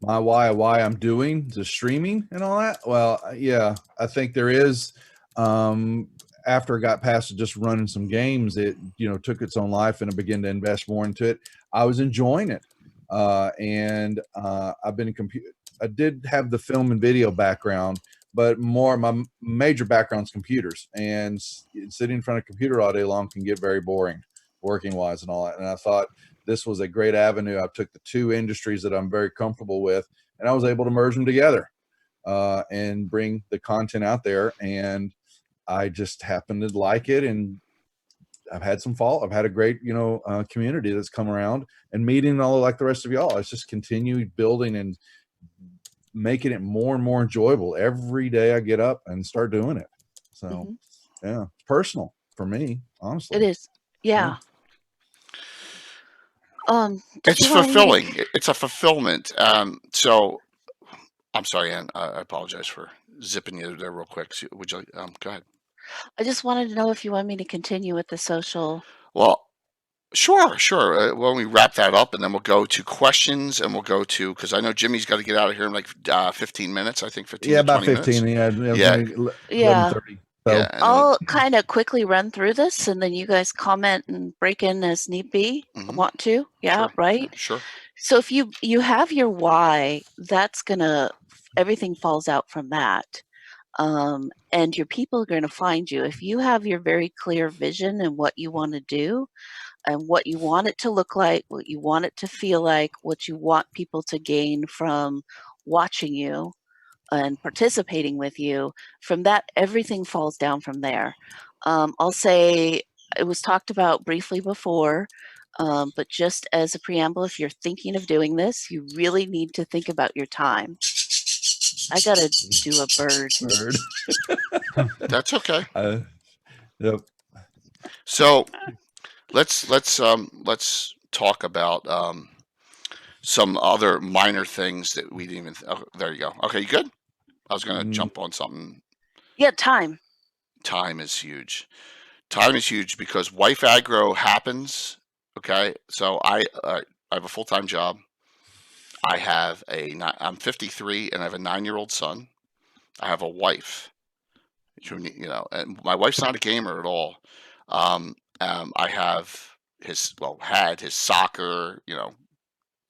My why I'm doing the streaming and all that. Well, yeah, I think there is, after I got past just running some games, it, took its own life and I began to invest more into it. I was enjoying it. And I've been I did have the film and video background, but more my major background's computers, and sitting in front of a computer all day long can get very boring working wise and all that. And I thought this was a great avenue. I took the two industries that I'm very comfortable with, and I was able to merge them together and bring the content out there. And I just happen to like it. And I've had I've had a great, community that's come around and meeting all like the rest of y'all. It's just continue building and making it more and more enjoyable every day I get up and start doing it. So yeah, it's personal for me, honestly. It is. Yeah. It's fulfilling. It's a fulfillment. So I'm sorry, Ann. I apologize for zipping you there real quick. So would you go ahead? I just wanted to know if you want me to continue with the social. Well, sure. When we wrap that up, and then we'll go to questions, and we'll go to, because I know Jimmy's got to get out of here in like 15 minutes. I think 15. Yeah, to about 20 15. minutes. Yeah. Yeah. 11:30. So. Yeah. I'll kind of quickly run through this, and then you guys comment and break in as need be. Want to? Yeah, Sure, right. Sure. So if you have your why, that's gonna, everything falls out from that. And your people are going to find you. If you have your very clear vision and what you want to do and what you want it to look like, what you want it to feel like, what you want people to gain from watching you and participating with you, from that, everything falls down from there. I'll say it was talked about briefly before, but just as a preamble, if you're thinking of doing this, you really need to think about your time. I gotta do a bird. That's okay. Yep. So let's talk about some other minor things that we didn't even. Oh, there you go. Okay, you good? I was gonna jump on something. Yeah, time. Time is huge. Time is huge because wife aggro happens. Okay, so I have a full-time job. I'm 53 and I have a 9-year-old son. I have a wife, and my wife's not a gamer at all. I have had his soccer,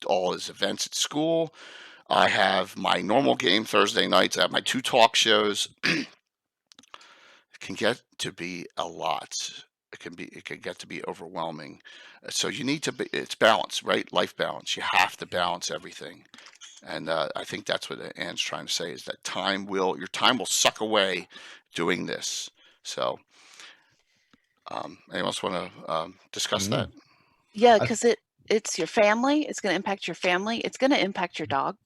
all his events at school. I have my normal game Thursday nights. I have my 2 talk shows. It can get to be a lot. It can get to be overwhelming. So you need to it's balance, right? Life balance. You have to balance everything. And I think that's what Ann's trying to say, is that your time will suck away doing this. So anyone else want to discuss that? Yeah, because it's your family. It's going to impact your family. It's going to impact your dog,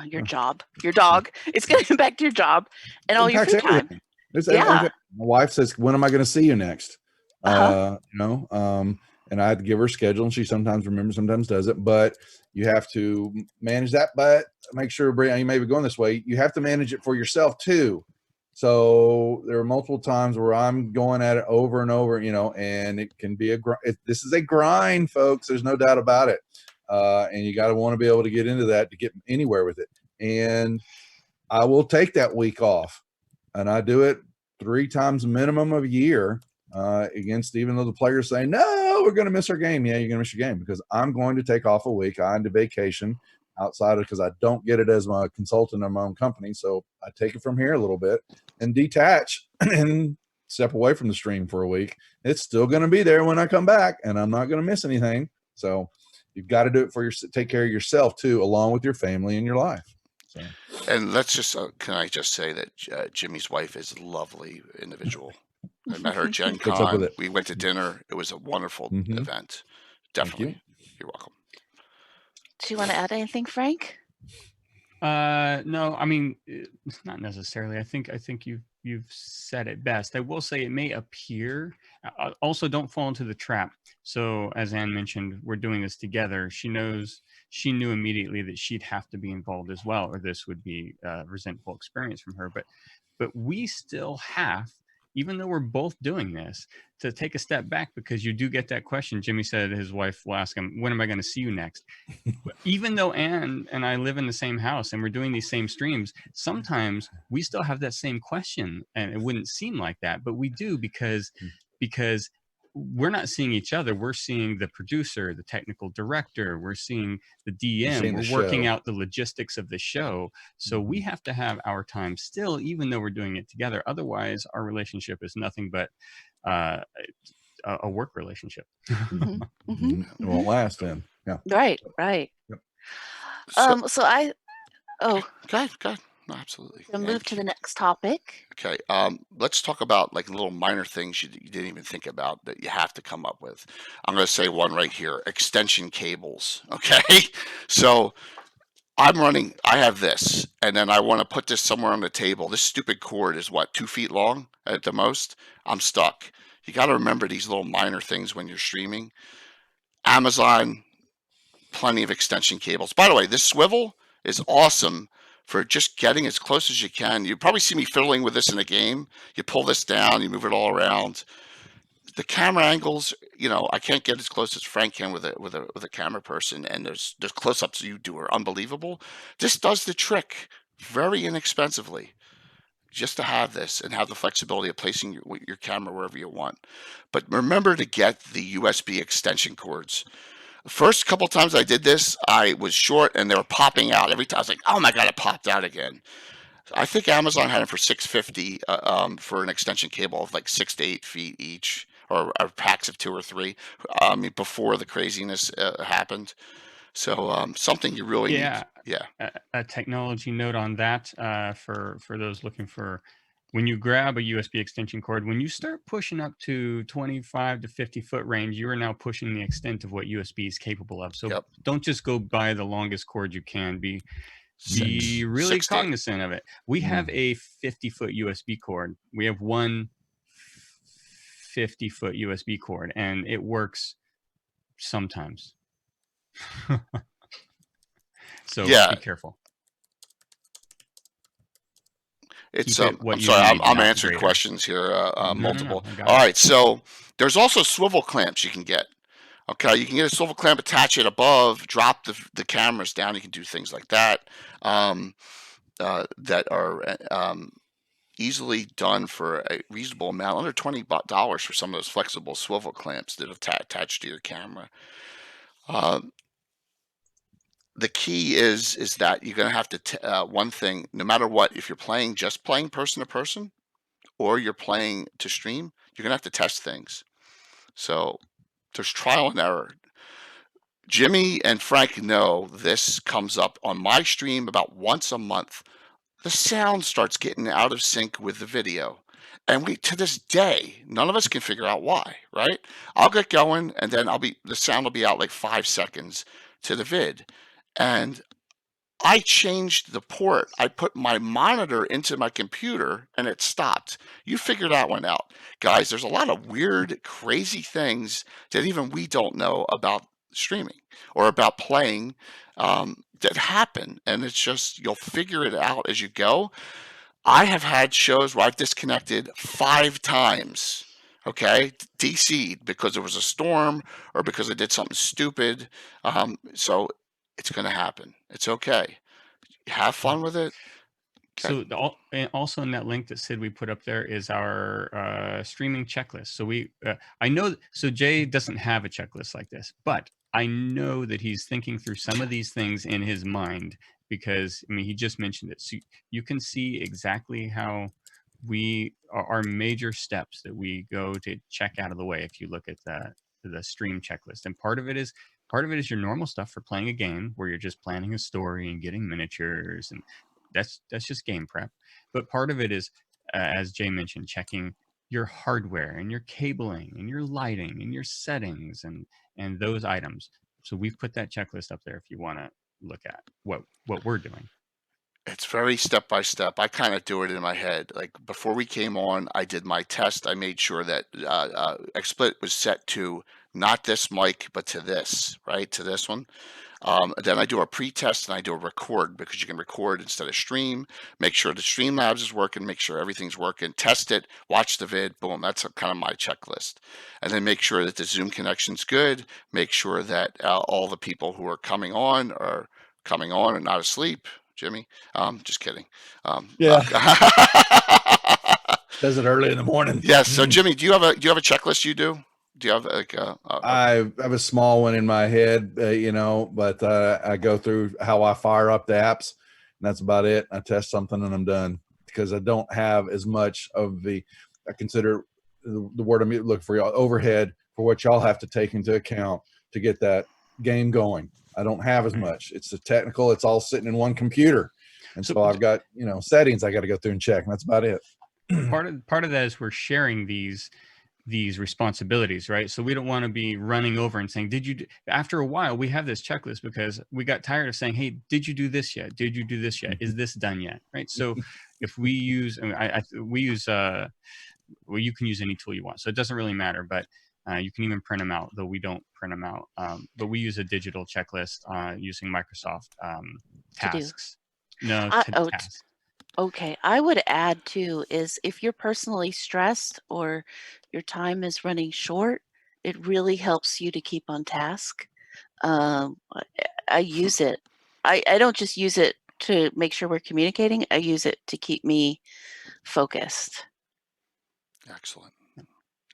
your job. It's going to impact your job and all your free time. My wife says, "When am I going to see you next?" And I had to give her a schedule, and she sometimes remembers, sometimes doesn't. But you have to manage that. But make sure, you may be going this way. You have to manage it for yourself too. So there are multiple times where I'm going at it over and over, and it can be this is a grind, folks. There's no doubt about it. And you got to want to be able to get into that to get anywhere with it. And I will take that week off, and I do it 3 times minimum of a year against, even though the players say, no, we're going to miss our game. Yeah, you're going to miss your game, because I'm going to take off a week. I had a vacation outside of, because I don't get it as my consultant on my own company. So I take it from here a little bit and detach and step away from the stream for a week. It's still going to be there when I come back, and I'm not going to miss anything. So you've got to do it take care of yourself too, along with your family and your life. So. And let's just, can I just say that Jimmy's wife is a lovely individual. I met her at Gen Con. We went to dinner. It was a wonderful event. Definitely. You're welcome. Do you want to add anything, Frank? No, I mean, not necessarily. I think you've said it best. I will say it may appear. Also, don't fall into the trap. So, as Ann mentioned, we're doing this together. She knew immediately that she'd have to be involved as well, or this would be a resentful experience from her. But we still have even though we're both doing this, to take a step back, because you do get that question. Jimmy said his wife will ask him, when am I going to see you next? Even though Ann and I live in the same house and we're doing these same streams, sometimes we still have that same question, and it wouldn't seem like that, but we do, because we're not seeing each other. We're seeing the producer, the technical director, we're seeing the DM, we're working out the logistics of the show. So we have to have our time still, even though we're doing it together. Otherwise, our relationship is nothing but a work relationship. Mhm, mhm, It won't last then. Yeah. Right, right. Yep. So I Go ahead. No, absolutely. to And move to the next topic. Okay, let's talk about like little minor things you didn't even think about that you have to come up with. I'm going to say one right here: extension cables. Okay, so I have this, and then I want to put this somewhere on the table. This stupid cord is what, 2 feet long at the most. I'm stuck. You got to remember these little minor things when you're streaming. Amazon, plenty of extension cables. By the way, this swivel is awesome for just getting as close as you can. You probably see me fiddling with this in a game. You pull this down, you move it all around. The camera angles, I can't get as close as Frank can with a camera person, and there's close-ups you do are unbelievable. This does the trick very inexpensively, just to have this and have the flexibility of placing your camera wherever you want. But remember to get the USB extension cords. First couple times I did this, I was short and they were popping out every time. I was like, oh my God, it popped out again. I think Amazon had it for $650 for an extension cable of like 6 to 8 feet each, or packs of 2 or 3 before the craziness happened. So something you really need. Yeah. A technology note on that for those looking for, when you grab a USB extension cord, when you start pushing up to 25 to 50 foot range, you are now pushing the extent of what USB is capable of. So don't just go buy the longest cord you can. Be really cognizant of it. We have a 50-foot USB cord. We have one 50-foot USB cord, and it works sometimes. So be careful. It's I'm sorry, I'm answering questions here, multiple. No, all right, so there's also swivel clamps you can get. Okay, you can get a swivel clamp, attach it above, drop the cameras down. You can do things like that that are easily done for a reasonable amount, under $20 for some of those flexible swivel clamps that are attached to your camera. The key is that you're going to have to, one thing, no matter what, if you're just playing person to person, or you're playing to stream, you're going to have to test things. So there's trial and error. Jimmy and Frank know this comes up on my stream about once a month. The sound starts getting out of sync with the video. And to this day, none of us can figure out why, right? I'll get going, and then the sound will be out like 5 seconds to the vid. And I changed the port. I put my monitor into my computer and it stopped. You figure that one out. Guys, there's a lot of weird, crazy things that even we don't know about streaming or about playing that happen. And it's just, you'll figure it out as you go. I have had shows where I've disconnected 5 times. Okay, DC'd because there was a storm or because I did something stupid. So it's going to happen. It's okay. Have fun with it. Okay. So also in that link that Sid we put up there is our streaming checklist. So I know, so Jay doesn't have a checklist like this, but I know that he's thinking through some of these things in his mind, because he just mentioned it. So you can see exactly how our major steps that we go to check out of the way if you look at the stream checklist. And part of it is your normal stuff for playing a game where you're just planning a story and getting miniatures, and that's just game prep. But part of it is, as Jay mentioned, checking your hardware and your cabling and your lighting and your settings and those items. So we've put that checklist up there if you want to look at what we're doing. It's very step by step. I kind of do it in my head. Like before we came on, I did my test. I made sure that XSplit was set to not this mic, but to this, right? To this one. Then I do a pre-test and I do a record, because you can record instead of stream. Make sure the Streamlabs is working, make sure everything's working, test it, watch the vid, boom. That's kind of my checklist. And then make sure that the Zoom connection's good. Make sure that all the people who are coming on and not asleep. Jimmy, just kidding. Yeah. Does it early in the morning. Yes. So Jimmy, do you have a checklist you do? Do you have like I have a small one in my head, but I go through how I fire up the apps, and that's about it. I test something and I'm done, because I don't have as much of I consider the word I'm looking for, y'all, overhead for what y'all have to take into account to get that game going. I don't have as much. It's the technical. It's all sitting in one computer. And so I've got, settings I got to go through and check, and that's about it. Part of that is we're sharing these responsibilities, right? So we don't want to be running over and saying, after a while, we have this checklist because we got tired of saying, hey, did you do this yet? Did you do this yet? Is this done yet? Right? So if we use, well, you can use any tool you want. So it doesn't really matter, but you can even print them out, though we don't print them out. But we use a digital checklist using Microsoft tasks. Tasks. Okay, I would add too is if you're personally stressed or your time is running short, it really helps you to keep on task. I use it. I don't just use it to make sure we're communicating. I use it to keep me focused. Excellent.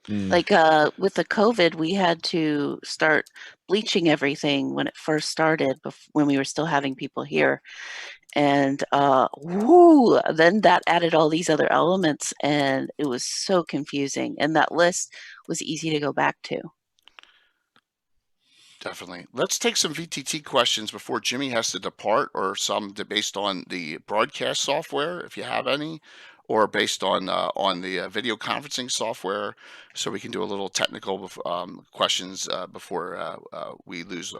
Like with the COVID, we had to start bleaching everything when it first started, when we were still having people here. And then that added all these other elements, and it was so confusing. And that list was easy to go back to. Definitely. Let's take some VTT questions before Jimmy has to depart, or some based on the broadcast software, if you have any, or based on the video conferencing software, so we can do a little technical questions before we lose.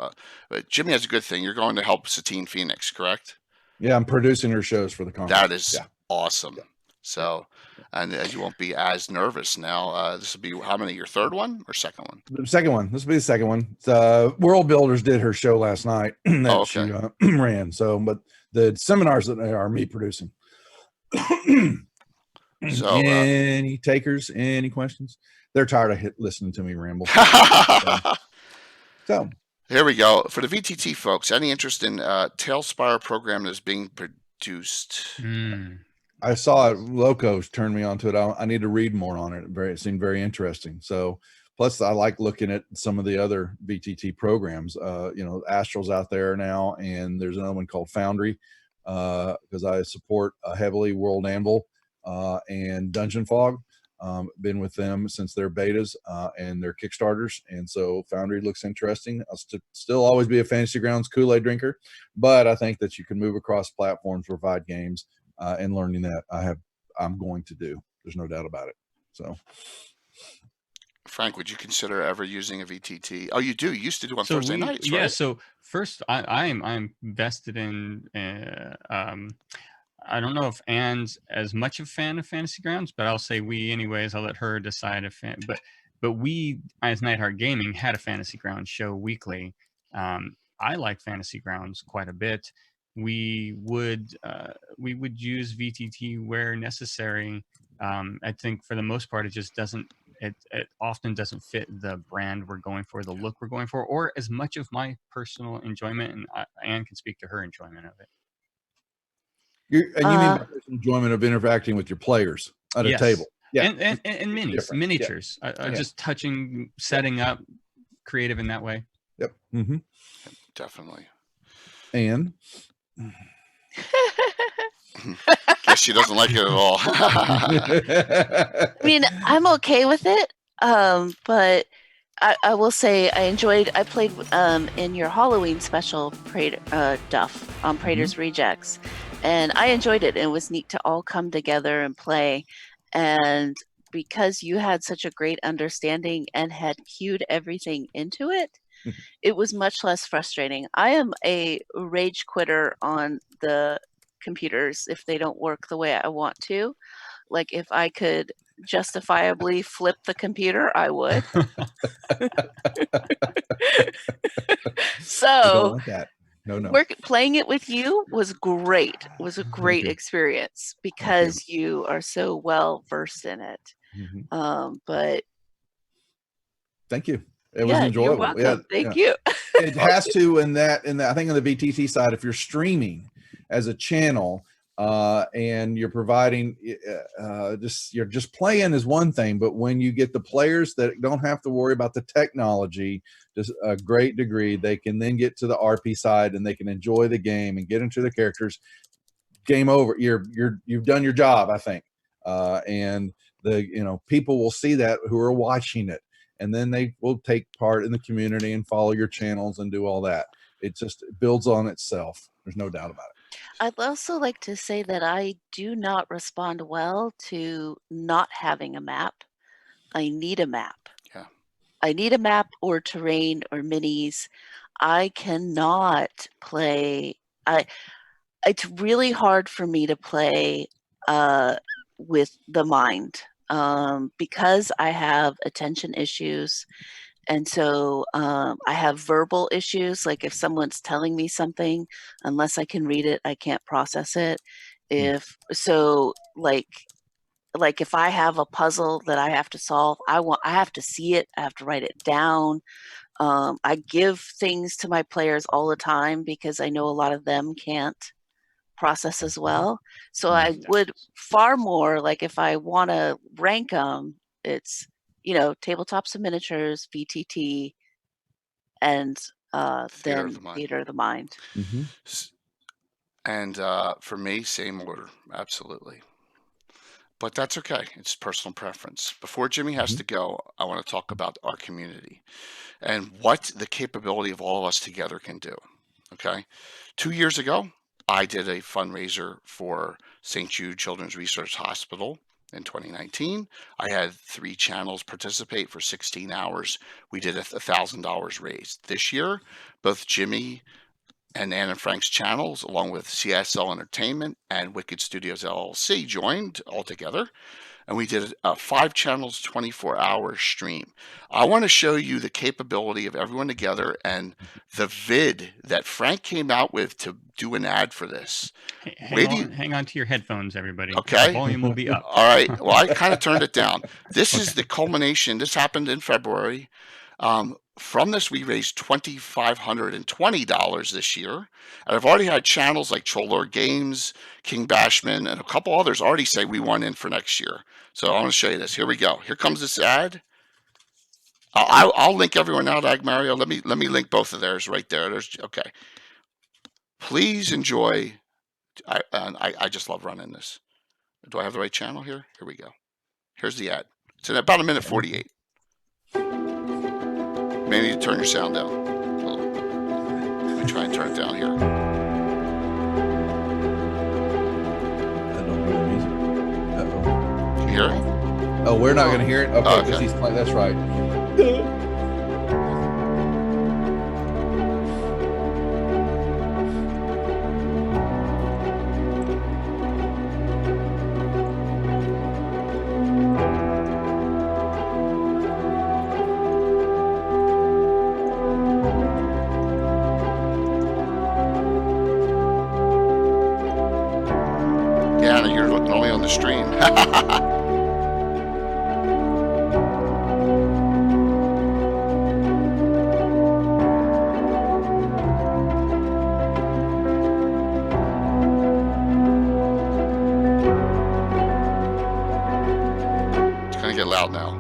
But Jimmy has a good thing. You're going to help Satine Phoenix, correct? Yeah, I'm producing her shows for the conference. That is awesome. Yeah. So, and you won't be as nervous now. This will be how many? Your third one or second one? The second one. This will be the second one. World Builders did her show last night that she ran. So, but the seminars that are me producing. So, any takers? Any questions? They're tired of listening to me ramble. So. Here we go. For the VTT folks, any interest in Tailspire program that is being produced? I saw it. Locos turned me onto it. I need to read more on it. It seemed very interesting. So, plus I like looking at some of the other VTT programs. Astral's out there now, and there's another one called Foundry, because I support heavily World Anvil and Dungeon Fog. Been with them since their betas and their Kickstarters, and so Foundry looks interesting. I'll still always be a Fantasy Grounds Kool-Aid drinker, but I think that you can move across platforms, provide games, and learning that I'm going to do. There's no doubt about it. So, Frank, would you consider ever using a VTT? Oh, you do. You used to do on Thursday nights, right? Yeah. So first, I'm vested in. I don't know if Anne's as much a fan of Fantasy Grounds, but I'll say we anyways. I'll let her decide but we as Nightheart Gaming had a Fantasy Grounds show weekly. I like Fantasy Grounds quite a bit. We would use VTT where necessary. I think for the most part, it just doesn't. It often doesn't fit the brand we're going for, the look we're going for, or as much of my personal enjoyment. And Anne can speak to her enjoyment of it. You mean by enjoyment of interacting with your players at a table? Yeah, and miniatures. Yeah. Just touching, setting up, creative in that way. Yep. Mm-hmm. Definitely. And guess she doesn't like it at all. I mean, I'm okay with it, but I will say I played in your Halloween special Duff on Praetor's Rejects, and I enjoyed it. It was neat to all come together and play, and because you had such a great understanding and had cued everything into it, it was much less frustrating. I am a rage quitter on the computers if they don't work the way I want to. Like if I could justifiably flip the computer, I would. So No. Playing it with you was great. It was a great you. experience because you are so well versed in it. But thank you. It was yeah, you're enjoyable. welcome. Thank you. It has to in that I think on the VTT side, if you're streaming as a channel and you're providing you're just playing is one thing, but when you get the players that don't have to worry about the technology to a great degree, they can then get to the RP side and they can enjoy the game and get into the characters. Game over. You've done your job, I think. And the people will see that who are watching it, and then they will take part in the community and follow your channels and do all that. It just builds on itself. There's no doubt about it. I'd also like to say that I do not respond well to not having a map. I need a map. Yeah. I need a map or terrain or minis. I cannot play. It's really hard for me to play with the mind because I have attention issues. And so I have verbal issues. Like if someone's telling me something, unless I can read it, I can't process it. If so, like if I have a puzzle that I have to solve, I have to see it. I have to write it down. I give things to my players all the time because I know a lot of them can't process as well. So I would far more like if I want to rank them, it's tabletops and miniatures, VTT, and Theater then of the Mind. Theater of the Mind. And for me, same order, absolutely. But that's okay. It's personal preference. Before Jimmy has to go, I want to talk about our community and what the capability of all of us together can do. Okay. 2 years ago, I did a fundraiser for St. Jude Children's Research Hospital in 2019. I had 3 channels participate for 16 hours. We did $1,000 raised. This year, both Jimmy and Ann and Frank's channels, along with CSL Entertainment and Wicked Studios LLC, joined all together, and we did a 5 channels, 24-hour stream. I want to show you the capability of everyone together and the vid that Frank came out with to do an ad for this. Hang on to your headphones, everybody. Okay. The volume will be up. All right. Well, I kind of turned it down. This is the culmination. This happened in February. From this, we raised $2,520 this year. And I've already had channels like Troller Games, King Bashman, and a couple others already say we want in for next year. So I want to show you this. Here we go. Here comes this ad. I'll link everyone out, Agmario. Let me link both of theirs right there. Okay. Please enjoy. I just love running this. Do I have the right channel here? Here we go. Here's the ad. It's in about 1:48. Maybe you turn your sound down. Let me try and turn it down here. I don't hear the music. Can you hear it? Oh, we're not going to hear it? Okay, Oh, because okay. he's playing. That's right. Yeah, you're looking only on the stream. It's going to get loud now.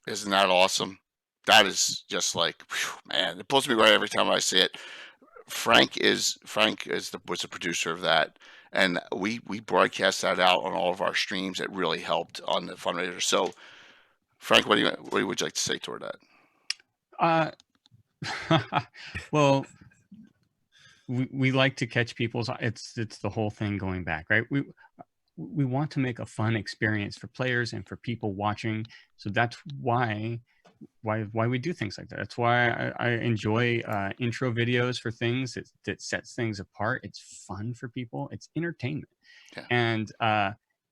Isn't that awesome? that is just like, whew, man, it pulls me right every time I see it. Frank was the producer of that, and we broadcast that out on all of our streams. It really helped on the fundraiser. So, Frank, what would you like to say toward that? Well, we like to catch people's. It's the whole thing going back, right? We want to make a fun experience for players and for people watching. So that's why we do things like that. That's why I enjoy intro videos for things that sets things apart. It's fun for people. It's entertainment. Yeah. And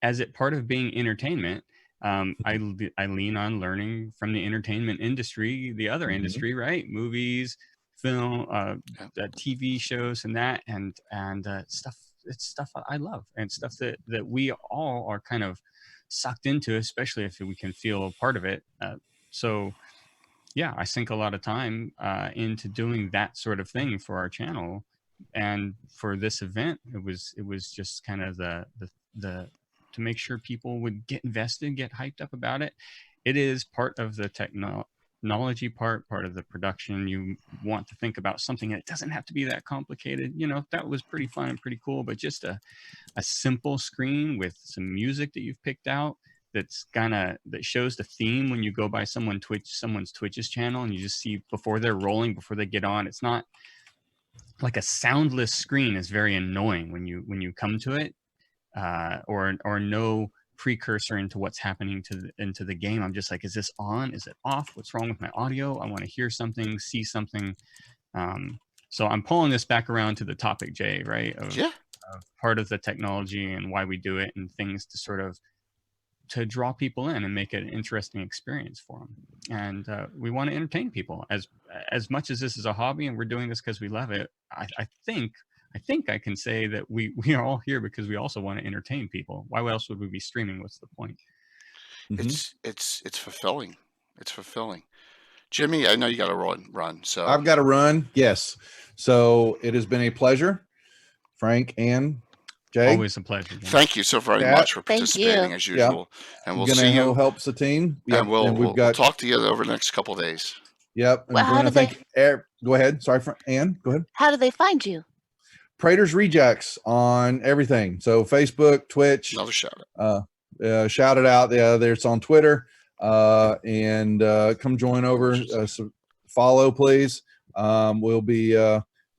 as it part of being entertainment, I lean on learning from the entertainment industry, the other industry, right? Movies, film, TV shows, and that, and stuff. It's stuff I love, and stuff that we all are kind of sucked into, especially if we can feel a part of it. So yeah, I sink a lot of time into doing that sort of thing for our channel. And for this event, it was just kind of the to make sure people would get invested, get hyped up about it. It is part of the technology part of the production. You want to think about something that doesn't have to be that complicated. You know, that was pretty fun and pretty cool, but just a simple screen with some music that you've picked out that shows the theme when you go by someone's Twitch's channel, and you just see before they're rolling, before they get on. It's not like a soundless screen is very annoying when you come to it, or no precursor into what's happening into the game. I'm just like, is this on? Is it off? What's wrong with my audio? I want to hear something, see something. So I'm pulling this back around to the topic, Jay, right? Of part of the technology and why we do it, and things to sort of to draw people in and make it an interesting experience for them. And we want to entertain people as much as this is a hobby, and we're doing this because we love it. I think I can say that we are all here because we also want to entertain people. Why else would we be streaming? What's the point? It's fulfilling. It's fulfilling. Jimmy, I know you got to run. So I've got to run. Yes. So it has been a pleasure, Frank and Jay. Always a pleasure. Jimmy. Thank you so very much for participating as usual. And we'll see you. Helps the team. And we'll talk to you over the next couple of days. Yep. And go ahead. Sorry, Ann. Go ahead. How do they find you? Prater's Rejects on everything. So Facebook, Twitch. Another shout out. Shout it out. Yeah, there's on Twitter. And come join over. So follow, please. We'll be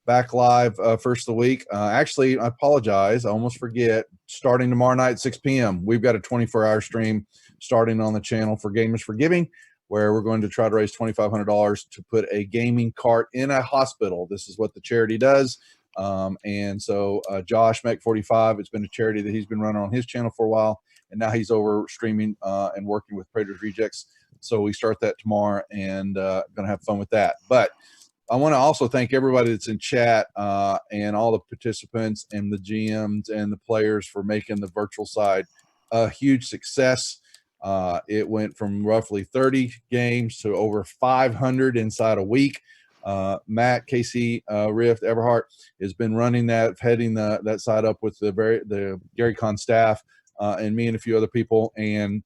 back live first of the week. Actually, I apologize. I almost forget. Starting tomorrow night at 6 p.m. We've got a 24-hour stream starting on the channel for Gamers for Giving, where we're going to try to raise $2,500 to put a gaming cart in a hospital. This is what the charity does. And so Josh Mech45, it's been a charity that he's been running on his channel for a while, and now he's over streaming and working with Prater's Rejects. So we start that tomorrow, and gonna have fun with that. But I want to also thank everybody that's in chat and all the participants and the GMs and the players for making the virtual side a huge success. It went from roughly 30 games to over 500 inside a week. Matt, Casey, Rift, Everhart has been running that, heading that side up with the GaryCon staff and me and a few other people, and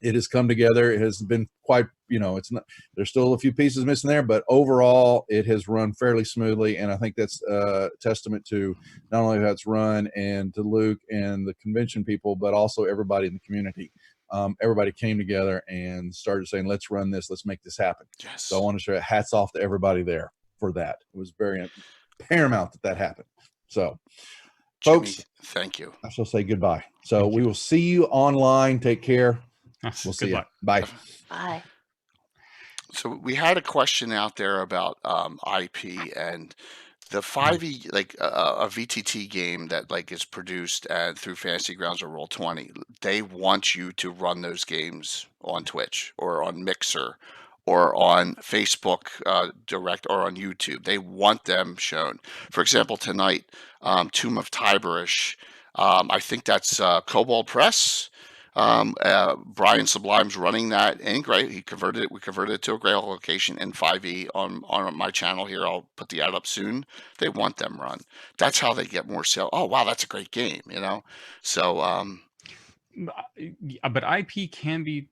it has come together. It has been quite, it's not, there's still a few pieces missing there, but overall it has run fairly smoothly. And I think that's a testament to not only how it's run and to Luke and the convention people, but also everybody in the community. Everybody came together and started saying, let's run this, let's make this happen. Yes. So I want to say hats off to everybody there for that. It was very paramount that folks, Jimmy, thank you. I shall say goodbye. So we will see you online. Take care. We'll see you. Bye. Bye. So we had a question out there about IP and the 5e, like a VTT game that is produced through Fantasy Grounds or Roll20. They want you to run those games on Twitch or on Mixer or on Facebook Direct or on YouTube. They want them shown. For example, tonight, Tomb of Tiberish, I think that's Cobalt Press. Brian Sublime's running that ink, right? We converted it to a Grail location in 5e on my channel here. I'll put the ad up soon. They want them run. That's how they get more sales. Oh wow, that's a great game, So But IP can be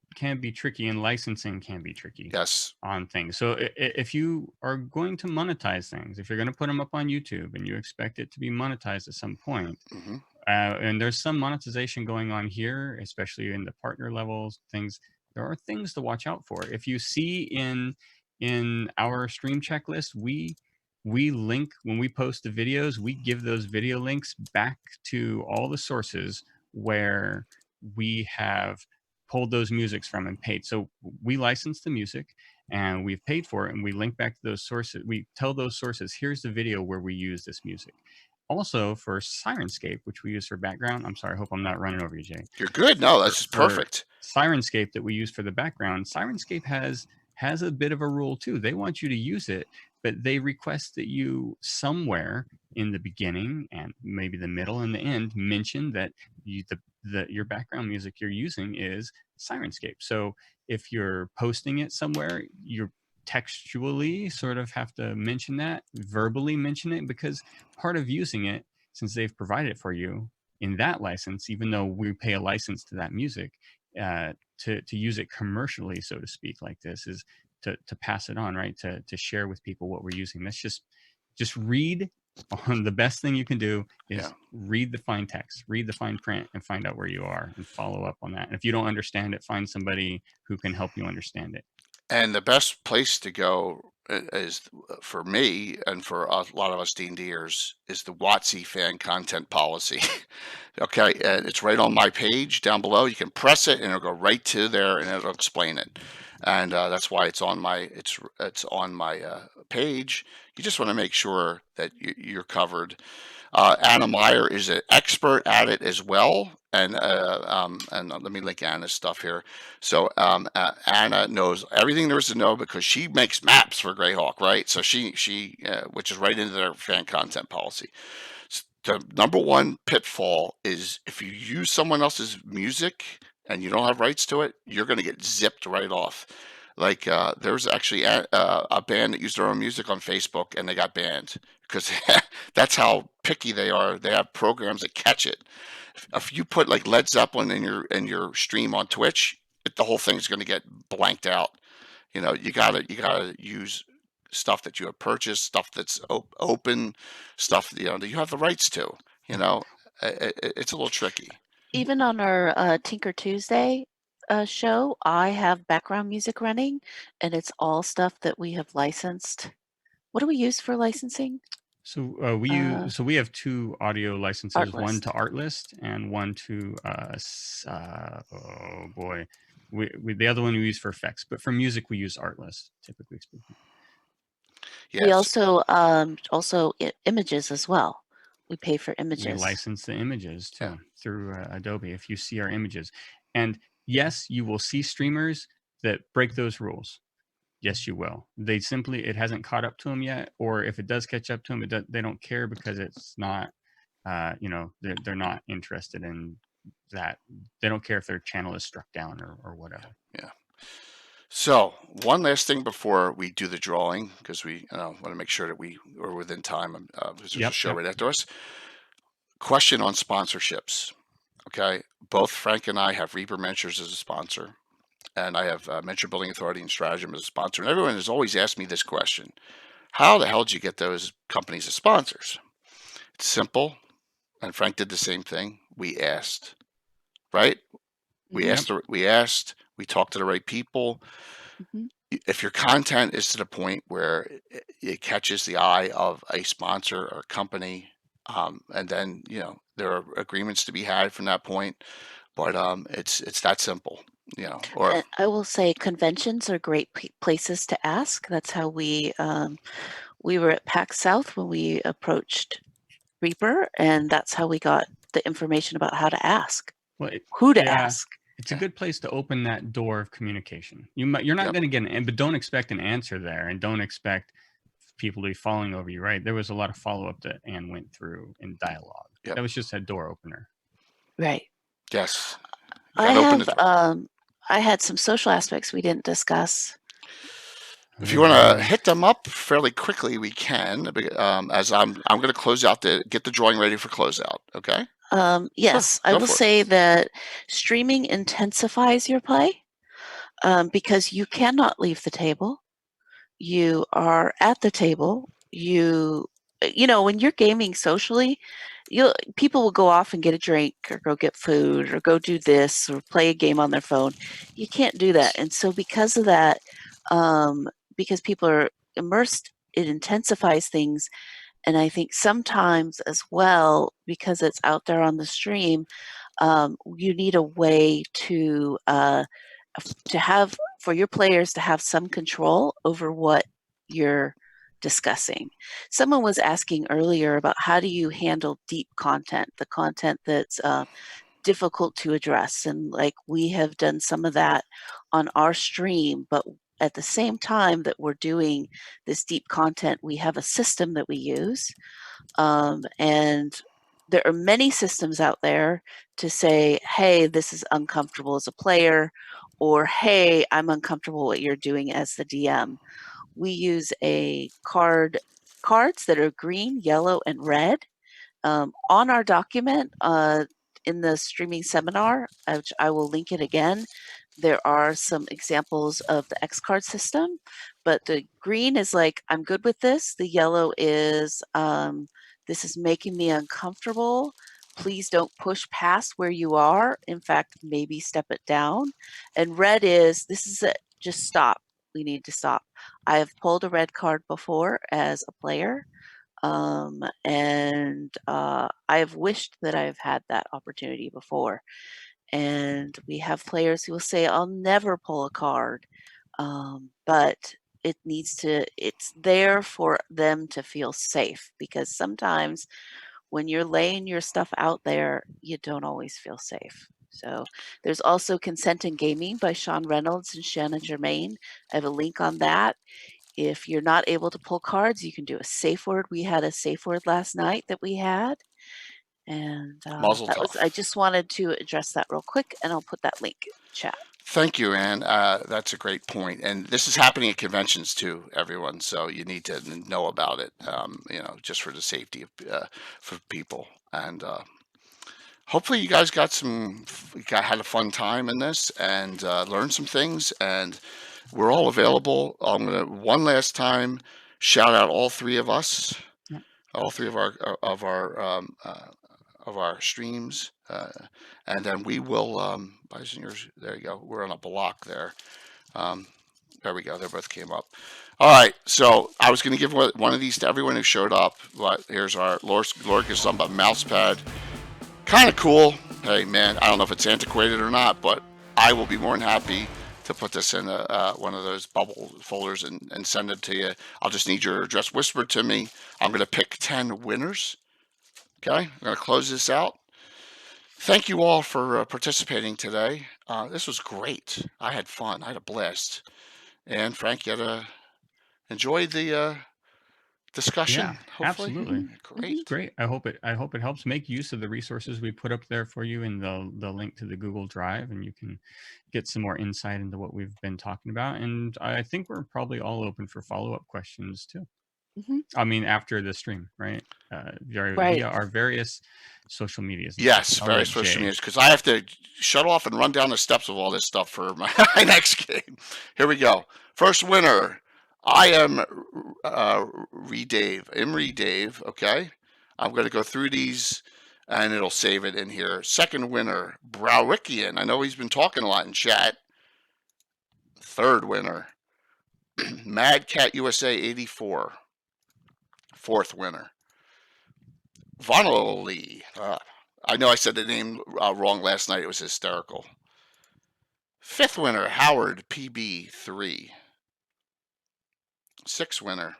tricky, and licensing can be tricky Yes. on things. So if you are going to monetize things, if you're going to put them up on YouTube and you expect it to be monetized at some point, hmm and there's some monetization going on here, especially in the partner levels, things, there are things to watch out for. If you see in our stream checklist, we link when we post the videos, we give those video links back to all the sources where we have pulled those musics from and paid. So we license the music and we've paid for it, and we link back to those sources. We tell those sources, here's the video where we use this music. Also for Sirenscape, which we use for background. I'm sorry, I hope I'm not running over you, Jay. You're good. No, that's just For perfect. Sirenscape that we use for the background, Sirenscape has a bit of a rule too. They want you to use it, but they request that you somewhere in the beginning and maybe the middle and the end mention that your background music you're using is Sirenscape. So if you're posting it somewhere, you're textually sort of have to mention that, verbally mention it, because part of using it, since they've provided it for you in that license, even though we pay a license to that music, to use it commercially, so to speak, like this, is to pass it on, right? To share with people what we're using. That's just read on. The best thing you can do is read the fine text, read the fine print, and find out where you are and follow up on that. And if you don't understand it, find somebody who can help you understand it. And the best place to go is, for me and for a lot of us D&Ders, is the WotC fan content policy. Okay, and it's right on my page down below. You can press it and it'll go right to there and it'll explain it. And that's why it's on my page. You just want to make sure that you're covered. Anna Meyer is an expert at it as well, and let me link Anna's stuff here. So Anna knows everything there is to know because she makes maps for Greyhawk, right? So she which is right into their fan content policy. The number one pitfall is if you use someone else's music and you don't have rights to it, you're going to get zipped right off. Like there's actually a band that used their own music on Facebook and they got banned because that's how picky they are. They have programs that catch it. If you put like Led Zeppelin in your stream on Twitch, the whole thing's going to get blanked out. You know, you gotta use stuff that you have purchased, stuff that's open, stuff that you have the rights to. You know, it's a little tricky. Even on our Tinker Tuesday show, I have background music running, and it's all stuff that we have licensed. What do we use for licensing? So we have two audio licenses, one Artlist. to Artlist and one to oh boy, we the other one we use for effects, but for music we use Artlist, typically speaking. Yes. We also images as well. We pay for images. We license the images too through Adobe. If you see our images, and yes, you will see streamers that break those rules. Yes, you will. It hasn't caught up to them yet, or if it does catch up to them, they don't care because it's not, they're not interested in that. They don't care if their channel is struck down or whatever. Yeah. So one last thing before we do the drawing, because we want to make sure that we are within time. Because there's a show right after us. Question on sponsorships. Okay, both Frank and I have Reaper Ventures as a sponsor. And I have Venture Building Authority and Stratagem as a sponsor. And everyone has always asked me this question. How the hell did you get those companies as sponsors? It's simple. And Frank did the same thing. We asked, right? We asked, we talked to the right people. Mm-hmm. If your content is to the point where it catches the eye of a sponsor or a company, and then, there are agreements to be had from that point. But it's that simple. Or I will say conventions are great places to ask. That's how we were at PAX South when we approached Reaper, and that's how we got the information about how to ask, who to ask. It's a good place to open that door of communication. You're not going to get but don't expect an answer there, and don't expect people to be falling over you. Right? There was a lot of follow up that Anne went through in dialogue. Yep. That was just a door opener. Right. Yes. I had some social aspects we didn't discuss. If you want to hit them up fairly quickly, we can. As I'm going to close out get the drawing ready for closeout. Okay. Yes, I go will for it. say that streaming intensifies your play because you cannot leave the table. You are at the table. When you're gaming socially, people will go off and get a drink or go get food or go do this or play a game on their phone. You can't do that, and so because of that, because people are immersed, it intensifies things. And I think sometimes as well, because it's out there on the stream, you need a way to have for your players to have some control over what you're discussing. Someone was asking earlier about how do you handle deep content, the content that's difficult to address, and like we have done some of that on our stream, but at the same time that we're doing this deep content, we have a system that we use, and there are many systems out there to say, hey, this is uncomfortable as a player, or hey, I'm uncomfortable what you're doing as the DM. We use cards that are green, yellow, and red on our document in the streaming seminar, which I will link it again. There are some examples of the X card system, but the green is like, I'm good with this. The yellow is, this is making me uncomfortable. Please don't push past where you are. In fact, maybe step it down. And red is, this is it. Just stop. We need to stop. I have pulled a red card before as a player. And I have wished that I've had that opportunity before. And we have players who will say, I'll never pull a card. But it's there for them to feel safe, because sometimes when you're laying your stuff out there, you don't always feel safe. So there's also Consent in Gaming by Sean Reynolds and Shannon Germain. I have a link on that. If you're not able to pull cards, you can do a safe word. We had a safe word last night that we had. And Mazel I tov. just wanted to address that real quick, and I'll put that link in the chat. Thank you, Ann. That's a great point. And this is happening at conventions too, everyone. So you need to know about it, just for the safety of for people. And hopefully you guys had a fun time in this and learned some things. And we're all available. I'm going to one last time shout out all three of us, Yep. all three of our streams, and then we will. There you go. We're on a block there. There we go. They both came up. All right. So I was going to give one of these to everyone who showed up, but here's our Lord gives something about mouse pad. Kind of cool. Hey man, I don't know if it's antiquated or not, but I will be more than happy to put this in one of those bubble folders and send it to you. I'll just need your address whispered to me. I'm going to pick 10 winners. Okay, I'm going to close this out. Thank you all for participating today. This was great. I had fun. I had a blast. And Frank, you enjoyed the discussion. Yeah, Hopefully, absolutely. great. Great. I hope it helps. Make use of the resources we put up there for you in the link to the Google Drive, and you can get some more insight into what we've been talking about. And I think we're probably all open for follow-up questions too. Mhm. I mean, after the stream, right? Right. Via our various social medias. Yes, I'll very let social Jay- media, because I have to shut off and run down the steps of all this stuff for my next game. Here we go. First winner. I am Imri Dave. Okay, I'm going to go through these, and it'll save it in here. Second winner, Browickian. I know he's been talking a lot in chat. Third winner, Mad Cat USA 84. Fourth winner, Vonally. I know I said the name wrong last night. It was hysterical. Fifth winner, Howard PB3. Sixth winner,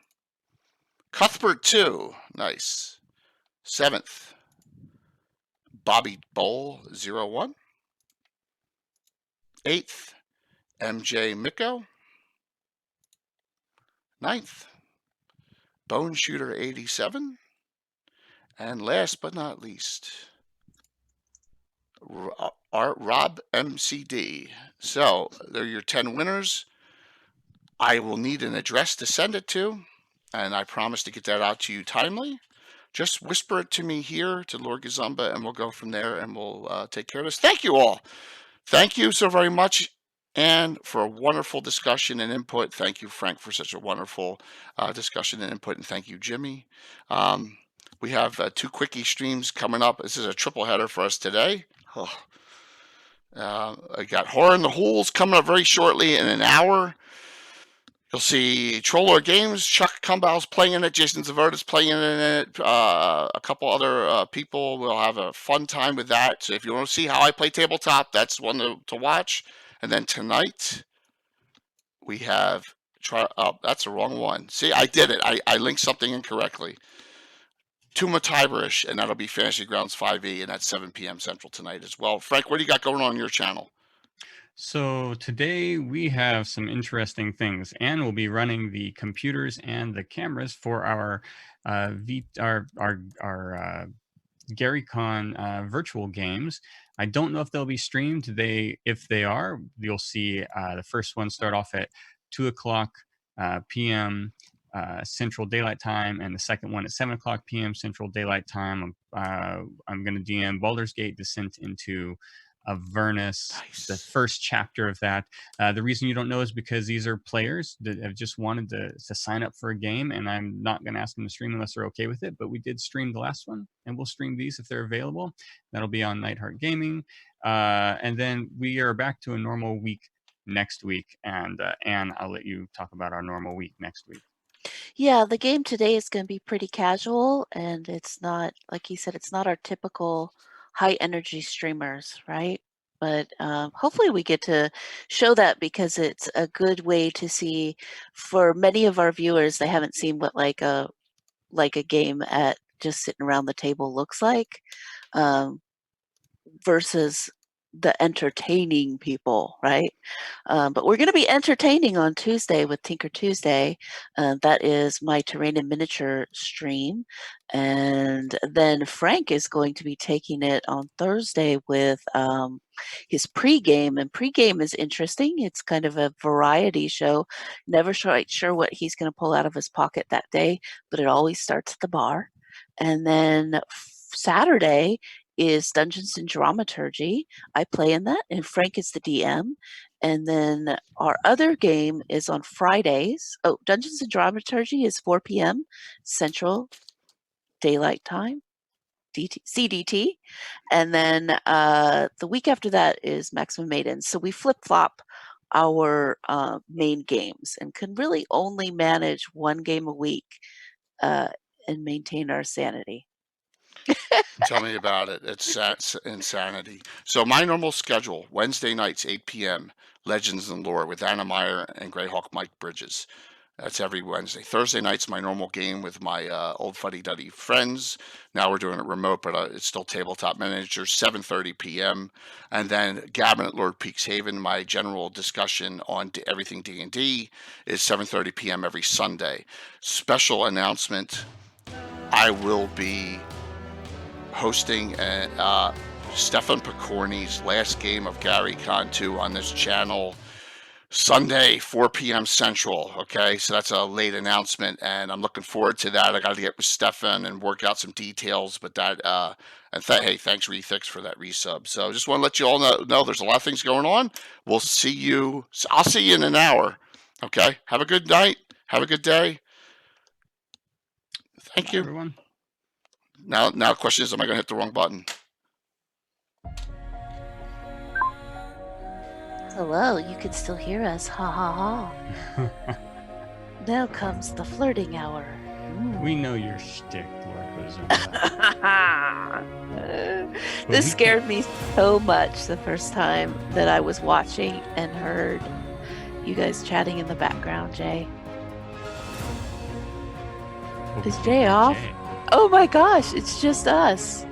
Cuthbert 2. Nice. Seventh, Bobby Bowl 01. Eighth, MJ Miko. Ninth, Bone Shooter 87. And last but not least, Rob MCD. So they're your 10 winners. I will need an address to send it to, and I promise to get that out to you timely. just whisper it to me here, to Lord Gazumba, and we'll go from there, and we'll take care of this. Thank you all. Thank you so very much, and for a wonderful discussion and input. Thank you, Frank, for such a wonderful discussion and input, and thank you, Jimmy. We have 2 quickie streams coming up. This is a triple header for us today. Oh. I got Horror in the Holes coming up very shortly in an hour. You'll see Troller Games, Chuck Cumbau's playing in it, Jason Zaverda's playing in it, a couple other people. We'll have a fun time with that. So if you want to see how I play tabletop, that's one to watch. And then tonight, we have, that's the wrong one. See, I did it. I linked something incorrectly. Tuma Tyberish, and that'll be Fantasy Grounds 5e, and that's 7 p.m. Central tonight as well. Frank, what do you got going on your channel? So today we have some interesting things. Anne will be running the computers and the cameras for our GaryCon virtual games. I don't know if they'll be streamed. If they are, you'll see the first one start off at 2 o'clock p.m. Central Daylight Time, and the second one at 7 o'clock p.m. Central Daylight Time. I'm going to DM Baldur's Gate Descent into Avernus, Nice. the first chapter of that. The reason you don't know is because these are players that have just wanted to sign up for a game, and I'm not going to ask them to stream unless they're okay with it. But we did stream the last one, and we'll stream these if they're available. That'll be on Nightheart Gaming, and then we are back to a normal week next week. And Anne, I'll let you talk about our normal week next week. Yeah, the game today is going to be pretty casual, and it's not, like you said, it's not our typical high energy streamers, right? But hopefully we get to show that, because it's a good way to see, for many of our viewers, they haven't seen what like a game at just sitting around the table looks like, versus the entertaining people, right? But we're going to be entertaining on Tuesday with Tinker Tuesday. That is my terrain and miniature stream. And then Frank is going to be taking it on Thursday with his pregame. And pregame is interesting. It's kind of a variety show. Never quite sure what he's going to pull out of his pocket that day, but it always starts at the bar. And then Saturday is Dungeons and Dramaturgy. I play in that, and Frank is the DM. And then our other game is on Fridays. Oh, Dungeons and Dramaturgy is 4 p.m. Central Daylight Time, CDT. And then the week after that is Maximum Maidens. So we flip-flop our main games and can really only manage one game a week and maintain our sanity. Tell me about it. It's insanity. So my normal schedule, Wednesday nights, 8 p.m., Legends and Lore with Anna Meyer and Greyhawk Mike Bridges. That's every Wednesday. Thursday night's my normal game with my old fuddy-duddy friends. Now we're doing it remote, but it's still Tabletop Manager, 7:30 p.m. And then Gavin at Lord Peaks Haven, my general discussion on everything D&D, is 7:30 p.m. every Sunday. Special announcement, I will be hosting Stefan Picorni's last game of GaryCon 2 on this channel Sunday, 4 p.m. Central. Okay, so that's a late announcement, and I'm looking forward to that. I got to get with Stefan and work out some details, but that and hey, thanks Rethix for that resub. So just want to let you all know there's a lot of things going on. We'll see you. I'll see you in an hour. Okay, have a good night. Have a good day. Thank you, everyone. Now the question is, am I going to hit the wrong button? Hello, you can still hear us. Ha ha ha. Now comes the flirting hour. We know your shtick, Lord Gazumba. This scared me so much the first time that I was watching and heard you guys chatting in the background, Jay. Is Jay off? Jay. Oh my gosh, it's just us.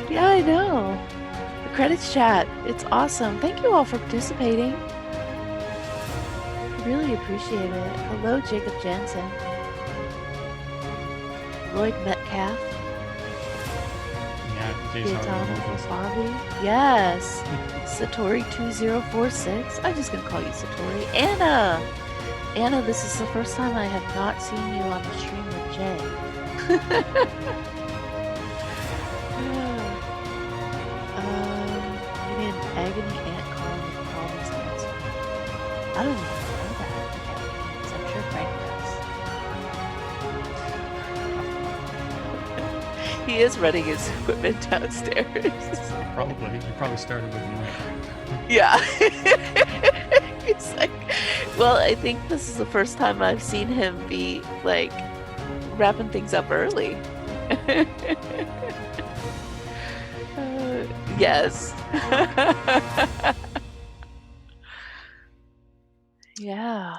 Yeah, I know. The credits chat. It's awesome. Thank you all for participating. Really appreciate it. Hello, Jacob Jansen. Lloyd Metcalf. Yeah, Jay's Gaetano already Bobby. Yes. Satori2046. I'm just going to call you Satori. Anna. Anna, this is the first time I have not seen you on the stream with Jay. You need an agony ant colony with problems answered. I don't even know that. Okay, I'm sure Frank does. He is running his equipment downstairs. Probably. You probably started with me. Yeah. It's like, well, I think this is the first time I've seen him be like wrapping things up early. Yes. Yeah.